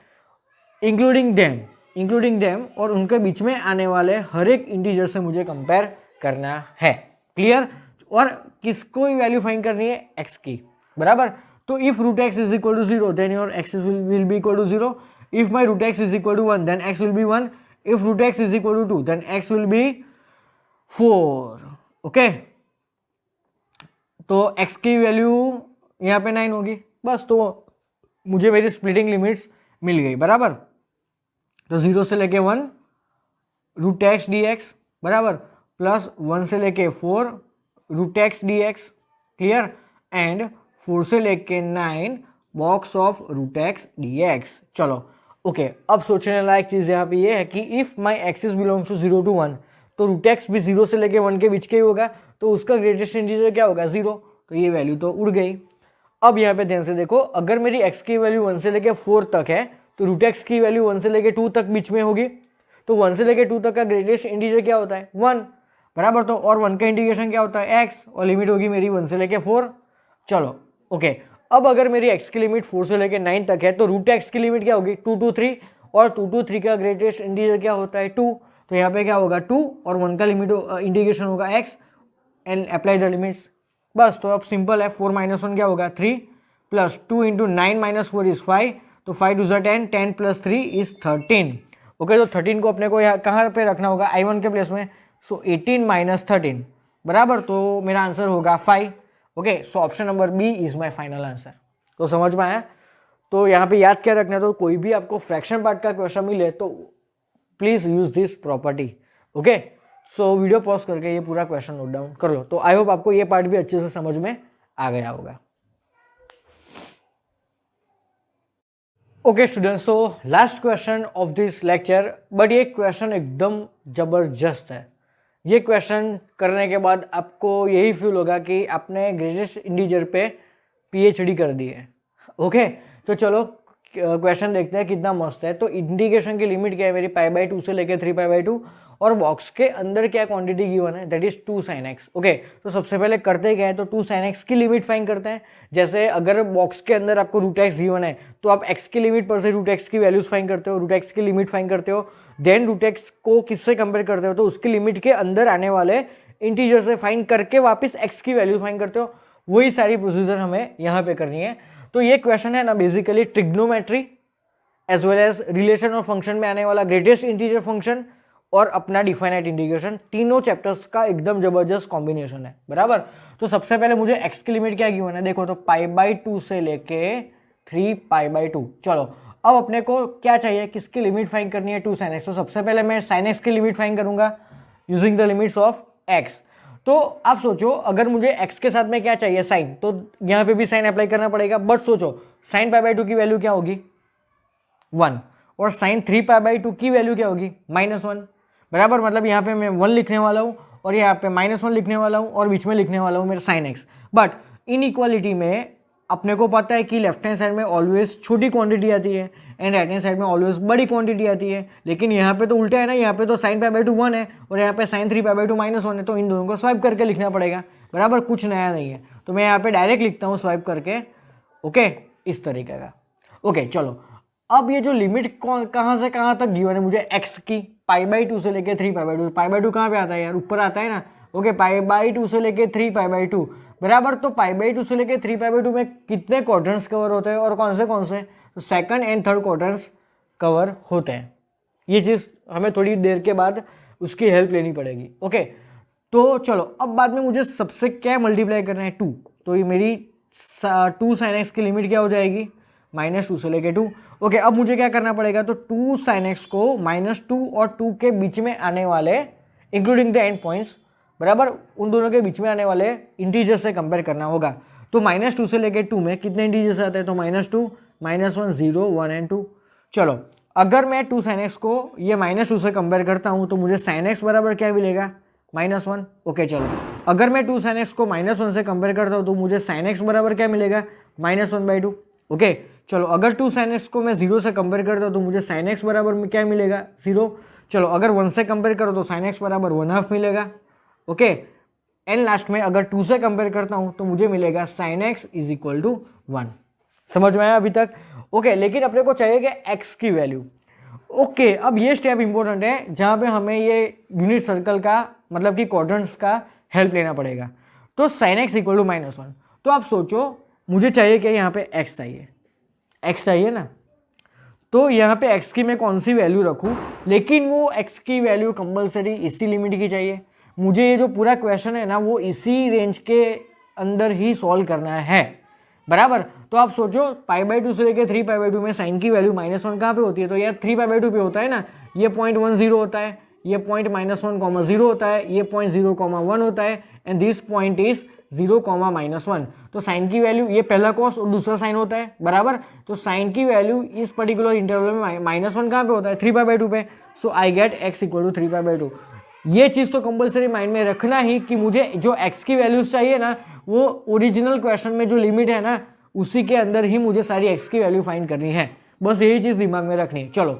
इंक्लूडिंग देम और उनके बीच में आने वाले हर एक इंटीजर से मुझे कंपेयर करना है। क्लियर। और किसको वैल्यू फाइंड करनी है, एक्स की बराबर। तो if root x is equal to 0 then your x will be equal to 0। If my root x is equal to 1 then x will be 1। If root x is equal to 2 then x will be 4 okay. तो x की वैल्यू यहाँ पे 9 होगी बस। तो मुझे मेरी स्प्लिटिंग लिमिट्स मिल गई बराबर। तो 0 से लेके 1 रूट एक्स डी एक्स बराबर प्लस 1 से लेके 4 root x D x clear and 4 से लेके 9 box of root x D x. चलो ओके। अब सोचने लायक चीज़ यहाँ पे ये है कि if my x is belongs to 0 to 1 तो रूट एक्स भी 0 से लेके 1 के बीच के ही होगा। तो उसका ग्रेटेस्ट इंटीजर क्या होगा, 0। तो ये वैल्यू तो उड़ गई। अब यहाँ पे ध्यान से देखो, अगर मेरी x की वैल्यू 1 से लेके 4 तक है तो रूट एक्स की वैल्यू 1 से लेके 2 तक बीच में होगी। तो 1 से लेके 2 तक का ग्रेटेस्ट इंटीजर क्या होता है, 1 बराबर। तो और 1 का इंटीग्रेशन क्या होता है, x और लिमिट होगी मेरी 1 से लेके 4। चलो ओके। अब अगर मेरी x की लिमिट 4 से लेके 9 तक है तो रूट एक्स की लिमिट क्या होगी, 2 to 3 और 2 to 3 का ग्रेटेस्ट इंटीजर क्या होता है, 2। तो यहाँ पे क्या होगा 2 और 1 का लिमिट इंटीग्रेशन होगा x and apply the limits बस। तो अब सिंपल है, 4 - 1 क्या होगा 3 प्लस 2 इंटू 9 - 4 इज 5। तो 5 2 10, 10 + 3 इज 13 ओके। तो 13 को अपने को यहाँ कहाँ पे रखना होगा, i1 के प्लेस में। सो 18 - 13 बराबर। तो मेरा आंसर होगा 5 okay. So option number B is my final answer. तो समझ में आया। तो यहाँ पे याद क्या रखना है, तो कोई भी आपको फ्रैक्शन पार्ट का क्वेश्चन मिले तो please use this property okay. So video pause करके ये पूरा क्वेश्चन नोट डाउन कर लो। तो आई होप आपको ये पार्ट भी अच्छे से समझ में आ गया होगा। Okay students, so last question of this lecture. But ये क्वेश्चन एकदम जबरदस्त है। ये क्वेश्चन करने के बाद आपको यही फील होगा कि आपने ग्रेटेस्ट इंटीजर पे PhD कर दी है ओके। तो चलो क्वेश्चन देखते हैं कितना मस्त है। तो इंटीग्रेशन की लिमिट क्या है मेरी, π/2 से लेके 3π/2 और बॉक्स के अंदर क्या क्वांटिटी गिवन है, that is 2 sin x okay. तो सबसे पहले करते क्या है, तो 2 sin x की लिमिट फाइंड करते हैं। जैसे अगर बॉक्स के अंदर आपको रूट एक्स गिवन है तो आप x की लिमिट पर से रूट एक्स की वैल्यूज फाइंड करते हो, रूट एक्स की लिमिट फाइंड करते हो, देन रूट एक्स को किससे कंपेयर करते हो, तो उसकी लिमिट के अंदर आने वाले इंटीजर से फाइंड करके वापस x की वैल्यू फाइंड करते हो। वही सारी प्रोसीजर हमें यहाँ पे करनी है। तो ये क्वेश्चन है ना basically trigonometry as well as relation और फंक्शन में आने वाला ग्रेटेस्ट इंटीजर फंक्शन और अपना डिफाइनाइट इंटीग्रेशन, तीनों चैप्टर्स का एकदम जबरदस्त कॉम्बिनेशन है बराबर। तो सबसे पहले मुझे x की लिमिट क्या गिवन है, देखो तो π/2 से लेके 3π/2। चलो अब अपने को क्या चाहिए, किसकी लिमिट फाइंड करनी है, 2 sin x। तो सबसे पहले मैं sin x की लिमिट फाइंड करूंगा using the limits of x। तो आप सोचो अगर मुझे x के साथ में क्या चाहिए, साइन, तो यहाँ पे भी साइन अप्लाई करना पड़ेगा। बट सोचो sin π/2 की वैल्यू क्या होगी, 1 और sin 3π/2 की वैल्यू क्या होगी, -1 बराबर। मतलब यहाँ पे मैं 1 लिखने वाला हूँ और यहाँ पे -1 लिखने वाला हूँ और बीच में लिखने वाला हूँ मेरा sin x। But in equality में अपने को पता है कि लेफ्ट हैंड साइड में ऑलवेज छोटी क्वांटिटी आती है एंड राइट हैंड साइड में ऑलवेज बड़ी क्वांटिटी आती है। लेकिन यहाँ पे तो उल्टा है ना, यहाँ पे तो sin π/2 1 है और यहाँ पे sin 3π/2 -1 है। तो इन दोनों को स्वाइप करके लिखना पड़ेगा बराबर, कुछ नया नहीं है। तो मैं यहाँ पे डायरेक्ट लिखता हूँ स्वाइप करके ओके, इस तरीके का ओके। चलो अब ये जो लिमिट कहाँ से कहाँ तक गिवन है मुझे x की, π/2 से लेके 3π/2। π/2 कहाँ पे आता है यार, ऊपर आता है ना ओके। π/2 से लेके 3π/2 बराबर। तो π/2 से लेके 3π/2 में कितने क्वाड्रेंट्स कवर होते हैं और कौन से, तो second and third quadrants cover होते हैं। ये चीज़ हमें थोड़ी देर के बाद उसकी हेल्प लेनी पड़ेगी ओके। तो चलो अब बाद में मुझे सबसे क्या मल्टीप्लाई करना है, 2 तो ये मेरी 2 sin x की लिमिट क्या हो जाएगी, -2 से लेके 2। ओके, अब मुझे क्या करना पड़ेगा, तो 2 sin x को -2 और 2 के बीच में आने वाले इंक्लूडिंग द एंड पॉइंट्स, बराबर, उन दोनों के बीच में आने वाले इंटीजर से कंपेयर करना होगा। तो -2 से लेके 2 में कितने इंटीजर्स आते हैं, तो -2, -1, 0, 1 एंड 2। चलो, अगर मैं 2 sin x को ये -2 से कंपेयर करता हूँ तो मुझे sin x बराबर क्या मिलेगा, -1। ओके चलो, अगर मैं 2 sin x को -1 से कंपेयर करता हूँ तो मुझे sin x बराबर क्या मिलेगा, -1/2। ओके चलो, अगर 2 sin x को मैं 0 से कंपेयर करता हूँ तो मुझे sin x बराबर में क्या मिलेगा, 0। चलो, अगर 1 से कंपेयर करो तो sin x बराबर 1/2 मिलेगा। ओके, एंड लास्ट में अगर 2 से कंपेयर करता हूँ तो मुझे मिलेगा sin x is equal to 1। समझ में आया अभी तक? ओके, लेकिन अपने को चाहिए कि x की वैल्यू। ओके, अब ये स्टेप इंपॉर्टेंट है जहाँ पे हमें ये यूनिट सर्कल का मतलब कि क्वाड्रेंट्स का हेल्प लेना पड़ेगा। तो sin x इक्वल टू -1, तो आप सोचो मुझे चाहिए कि यहाँ पे x चाहिए, x चाहिए ना, तो यहाँ पे x की मैं कौन सी वैल्यू रखूँ, लेकिन वो x की वैल्यू कंपलसरी इसी लिमिट की चाहिए। मुझे ये जो पूरा क्वेश्चन है ना वो इसी रेंज के अंदर ही सॉल्व करना है, बराबर। तो आप सोचो π/2 से लेकर 3π/2 में साइन की वैल्यू -1 कहाँ पे होती है, तो यार 3π/2 पे होता है ना, ये पॉइंट 10 होता है, ये पॉइंट -1, 0 होता है, ये पॉइंट 0, 1 होता है, एंड दिस पॉइंट इज 0, -1। तो साइन की वैल्यू, ये पहला कॉस और दूसरा साइन होता है, बराबर। तो साइन की वैल्यू इस पर्टिकुलर इंटरवल में -1 कहाँ पे होता है, 3π/2 पे। So I get x equal to 3π/2। ये चीज़ तो कंपलसरी माइंड में रखना ही कि मुझे जो x की वैल्यूज चाहिए ना वो ओरिजिनल क्वेश्चन में जो लिमिट है ना उसी के अंदर ही मुझे सारी x की वैल्यू फाइंड करनी है, बस यही चीज़ दिमाग में रखनी है। चलो,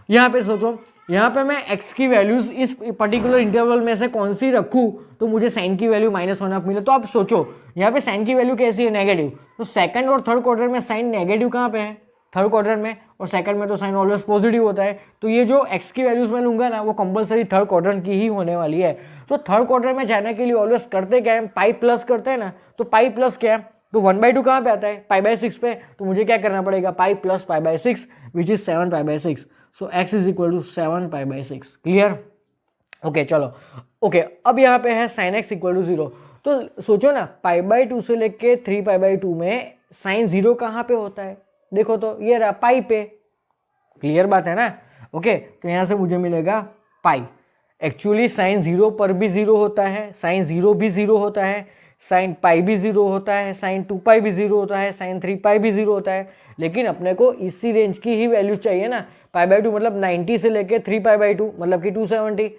यहाँ पे सोचो, यहाँ पे मैं x की वैल्यूज इस पर्टिकुलर इंटरवल में से कौन सी रखूँ तो मुझे साइन की वैल्यू -1 मिले। तो आप सोचो यहाँ पे साइन की वैल्यू कैसी है, नेगेटिव। तो सेकंड और थर्ड क्वार्टर में साइन नेगेटिव कहाँ पे है, थर्ड क्वार्टर में, और सेकंड में तो साइन ऑलवेज पॉजिटिव होता है। तो ये जो x की वैल्यूज मैं लूंगा ना वो कंपलसरी थर्ड क्वार्टर की ही होने वाली है। तो थर्ड क्वार्टर में जाने के लिए ऑलवेज करते क्या है, पाई प्लस करते हैं ना, तो पाई प्लस क्या है, तो 1/2 कहाँ पे आता है, π/6 पे। तो मुझे क्या करना पड़ेगा, pi plus π/6 which is 7π/6। So x is equal to 7π/6। Clear? Okay चलो, ओके अब यहाँ पे है sin x इक्वल टू 0। तो सोचो ना, π/2 से लेके 3π/2 में साइन 0 कहाँ पे होता है, देखो तो ये रहा पाई पे। क्लियर बात है ना? ओके, तो यहाँ से मुझे मिलेगा पाई। एक्चुअली साइन 0 पर भी 0 होता है, साइन 0 भी 0 होता है, साइन पाई भी 0 होता है, साइन 2π भी 0 होता है, साइन 3π भी 0 होता है। लेकिन अपने को इसी रेंज की ही वैल्यू चाहिए ना, π/2 मतलब 90 से लेके 3π/2 मतलब कि 270।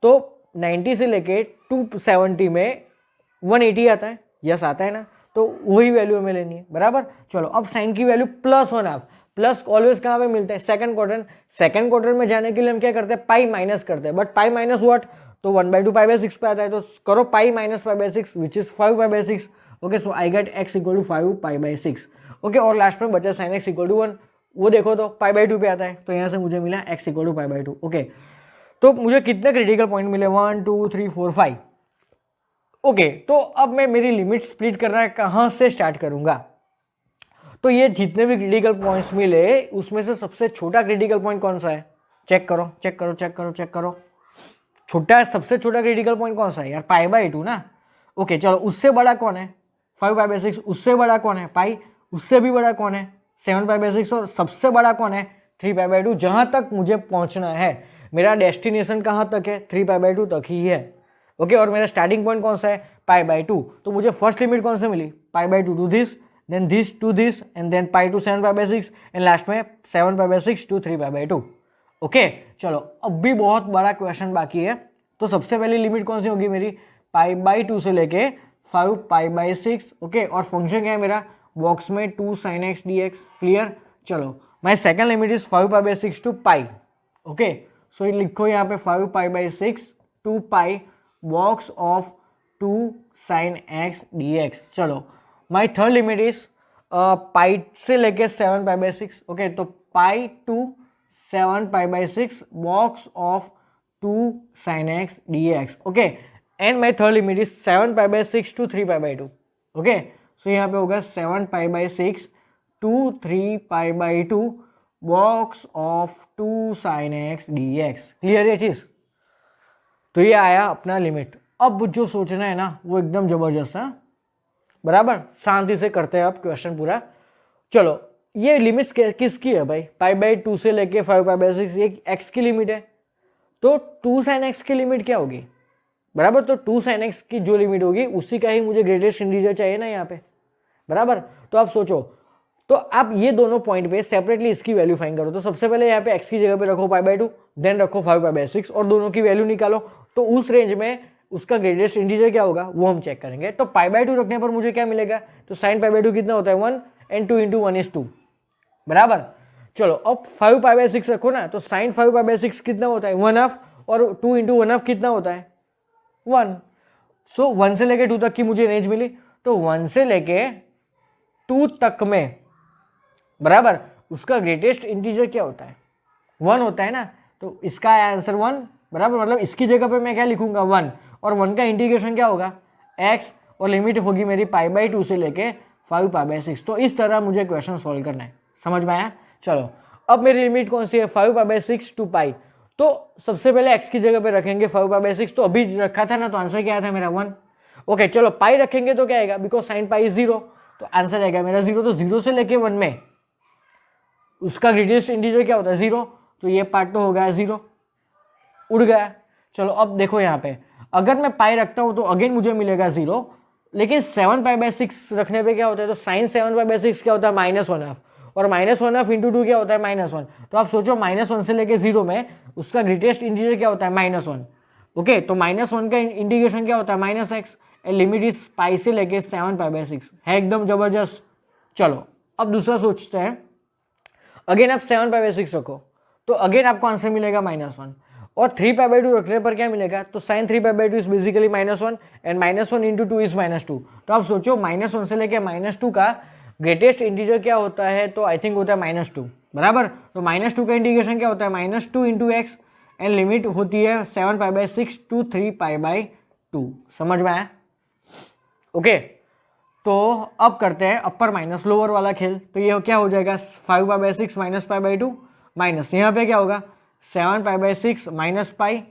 तो 90 से लेके 270 में 180 आता है, यस आता है ना, तो वही वैल्यू हमें लेनी है, बराबर। चलो, अब साइन की वैल्यू +1 प्लस ऑलवेज कहाँ पे मिलता है, सेकंड क्वाड्रेंट। सेकंड क्वाड्रेंट में जाने के लिए हम क्या करते हैं, पाई माइनस करते हैं, बट पाई माइनस व्हाट, तो 1/2 π/6 पे आता है। तो करो pi minus π/6 which is 5π/6। Okay, so I get x equal to 5π/6। Okay, और लास्ट में बचा साइन x इक्वल टू 1, वो देखो तो π/2 पे आता है, तो यहाँ से मुझे मिला x इक्वल टू π/2। ओके, तो मुझे कितने क्रिटिकल पॉइंट मिले, 1 2 3 4 5। ओके, तो अब मैं मेरी लिमिट स्प्लिट करना कहाँ से स्टार्ट करूंगा, तो ये जितने भी क्रिटिकल पॉइंट्स मिले उसमें से सबसे छोटा क्रिटिकल पॉइंट कौन सा है, चेक करो चेक करो चेक करो चेक करो। छोटा, सबसे छोटा क्रिटिकल पॉइंट कौन सा है यार, π/2 ना। ओके चलो, उससे बड़ा कौन है, 5π/6। उससे बड़ा कौन है, पाई। उससे भी बड़ा कौन है, 7π/6। और सबसे बड़ा कौन है, 3π/2। जहां तक मुझे पहुंचना है, मेरा डेस्टिनेशन कहां तक है, 3π/2 तक ही है। ओके, और मेरा स्टार्टिंग पॉइंट कौन सा है, π/2। तो मुझे फर्स्ट लिमिट कौन से मिली, π/2 to this, then this to this, and then pi to 7π/6, and last में 7π/6 टू 3π/2। ओके चलो, अब भी बहुत बड़ा क्वेश्चन बाकी है। तो सबसे पहली लिमिट कौन सी होगी मेरी, π/2 से लेके 5π/6। ओके, और फंक्शन क्या है मेरा, बॉक्स में 2 sin x dx। क्लियर? चलो, my second limit is 5π/6 to pi. Okay, so ये लिखो यहाँ पे 5π/6 to pi box of 2 sin x dx। चलो, my third limit is pi से लेके 7π/6। ओके, तो pi to 7π/6 box of 2 sin x dx। Okay, and my third limit is 7π/6 to 3π/2। Okay, so यहाँ पे होगा 7π/6 to 3π/2 box of 2 sin x dx। Clear ये चीज? तो ये आया अपना लिमिट। अब जो सोचना है ना वो एकदम जबरदस्त है। बराबर, शांति से करते हैं अब क्वेश्चन पूरा। चलो, ये लिमिट्स किसकी है भाई, π/2 से लेके 5π/6, ये x की लिमिट है, तो 2 sin x की लिमिट क्या होगी, बराबर, तो 2 sin x की जो लिमिट होगी उसी का ही मुझे ग्रेटेस्ट इंटीजर चाहिए ना यहाँ पे, बराबर। तो आप सोचो, तो आप ये दोनों पॉइंट पे सेपरेटली इसकी वैल्यू फाइंड करो। तो सबसे पहले यहाँ पे x की जगह पे रखो π/2, देन रखो 5π/6 और दोनों की वैल्यू निकालो। तो उस रेंज में उसका ग्रेटेस्ट इंटीजर क्या होगा वो हम चेक करेंगे। तो π/2 रखने पर मुझे क्या मिलेगा, तो sin π/2 कितना होता है 1 and 2 into 1 is 2, बराबर। चलो अब 5π/6 रखो ना, तो sin 5π/6 कितना होता है 1/2 और 2 into 1/2 कितना होता है 1। सो 1 से लेके 2 तक की मुझे रेंज मिली, तो 1 से लेके 2 तक में, बराबर, उसका ग्रेटेस्ट इंटीजर क्या होता है 1 होता है ना। तो इसका आंसर 1, बराबर, मतलब इसकी जगह पे मैं क्या लिखूंगा 1, और 1 का इंटीग्रेशन क्या होगा x, और लिमिट होगी मेरी π/2 से लेके 5π/6। तो इस तरह मुझे क्वेश्चन सॉल्व करना है, समझ में आया। चलो अब मेरी लिमिट कौन सी है 5π/6 to π, तो सबसे पहले x की जगह पे रखेंगे 5π/6, तो अभी रखा था ना, तो आंसर क्या था मेरा 1। ओके, चलो पाई रखेंगे तो क्या आएगा, बिकॉज sin π इज 0, तो आंसर आएगा मेरा 0। तो 0 से लेके 1 में उसका ग्रेटेस्ट इंटीजर क्या होता है 0, तो ये पार्ट तो हो गया 0, उड़ गया। चलो अब देखो यहाँ पे, अगर मैं पाई रखता हूँ तो अगेन मुझे मिलेगा 0, लेकिन 7π/6 रखने पे क्या होता है, तो sin 7π/6 क्या होता है -1/2, और -1/2 इंटू 2 क्या होता है -1। तो आप सोचो -1 से लेके 0 में उसका ग्रेटेस्ट इंटीजर क्या होता है -1। ओके, तो -1 का इंटीग्रेशन क्या होता है -x, and limit is pi से लेके 7π/6 है, एकदम जबरदस्त। चलो अब दूसरा सोचते हैं, अगेन आप 7π/6 रखो, तो अगेन आपको आंसर मिलेगा -1, और 3π/2 रखने पर क्या मिलेगा, तो sin 3π/2 is basically -1 and -1 into 2 is -2। तो आप सोचो -1 से लेके -2 का ग्रेटेस्ट इंटीजर क्या होता है, तो आई थिंक होता है -2, बराबर। तो -2 का इंटीग्रेशन क्या होता है -2 इंटू एक्स, एंड लिमिट होती है 7π/6 to 3π/2, समझ में आया। ओके, तो अब करते हैं अपर माइनस लोअर वाला खेल। तो ये क्या हो जाएगा 5π/6 माइनस π/2, माइनस यहाँ पे क्या होगा 7π/6 माइनस पाई,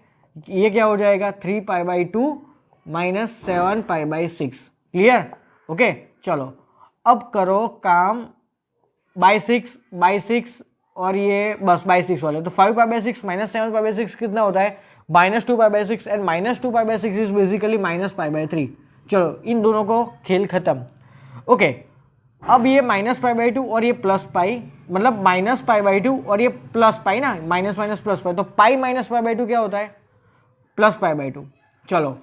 ये क्या हो जाएगा 3π/2 माइनस 7π/6, क्लियर। ओके, चलो अब करो काम बाई 6 और ये बस बाई 6 वाले। तो 5π/6 माइनस 7π/6 कितना होता है -2π/6, एंड -2π/6 इज बेसिकली -π/3। चलो इन दोनों को खेल खत्म। ओके, अब ये -π/2 और ये प्लस पाई, मतलब -π/2 और ये प्लस पाई ना, माइनस माइनस प्लस पाई, तो पाई -π/2 क्या होता है +π/2। चलो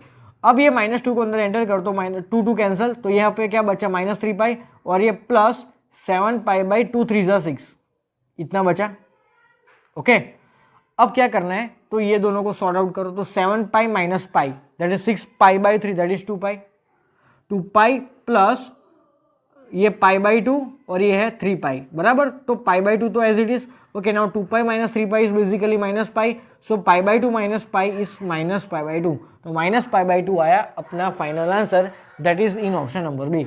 अब ये -2 को अंदर एंटर कर दो, -2 कैंसिल, तो यहाँ पे क्या बचा -3π, और ये प्लस 7π/2 3 × 6, इतना बचा। ओके, अब क्या करना है, तो ये दोनों को सॉर्ट आउट करो। तो 7π minus pi that is 6π/3 that is 2π plus ये π/2 और ये है 3π, बराबर। तो π/2 तो as it is. Okay, now 2π minus 3π is basically -π, so π/2 minus pi is -π/2। तो -π/2 आया अपना final answer, that is in option number B.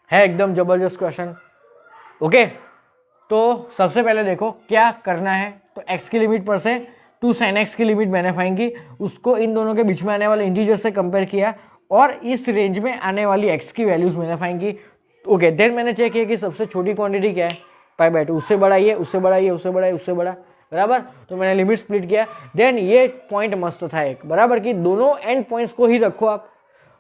है एकदम जबरदस्त क्वेश्चन। ओके, तो सबसे पहले देखो क्या करना है, तो x की लिमिट पर से 2 sin x की लिमिट मैंने फाइंड की, उसको इन दोनों के बीच में आने वाले इंटीजर से कंपेयर किया, और इस रेंज में आने वाली x की वैल्यूज मैंने फाइंड की। ओके, देन मैंने चेक किया कि सबसे छोटी क्वांटिटी क्या है π/2, उससे बड़ा ये, उससे बड़ा ये, उससे बड़ा ये, उससे बड़ा, बराबर। तो मैंने लिमिट स्प्लिट किया। देन ये पॉइंट मस्त था एक, बराबर, कि दोनों एंड पॉइंट्स को ही रखो आप,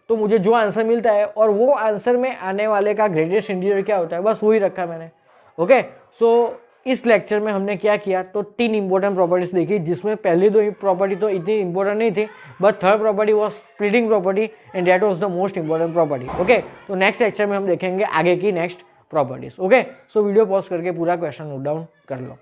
तो मुझे जो आंसर मिलता है और वो आंसर में आने वाले का ग्रेटेस्ट इंटीजर क्या होता है, बस वही रखा मैंने। ओके, सो इस लेक्चर में हमने क्या किया, तो 3 इंपॉर्टेंट प्रॉपर्टीज देखी, जिसमें पहली 2 प्रॉपर्टी तो इतनी इंपॉर्टेंट नहीं थी, but third property was splitting property, and that was the most important property. Okay, तो नेक्स्ट लेक्चर में हम देखेंगे आगे की next properties. Okay, so video pause करके पूरा क्वेश्चन नोट डाउन कर लो।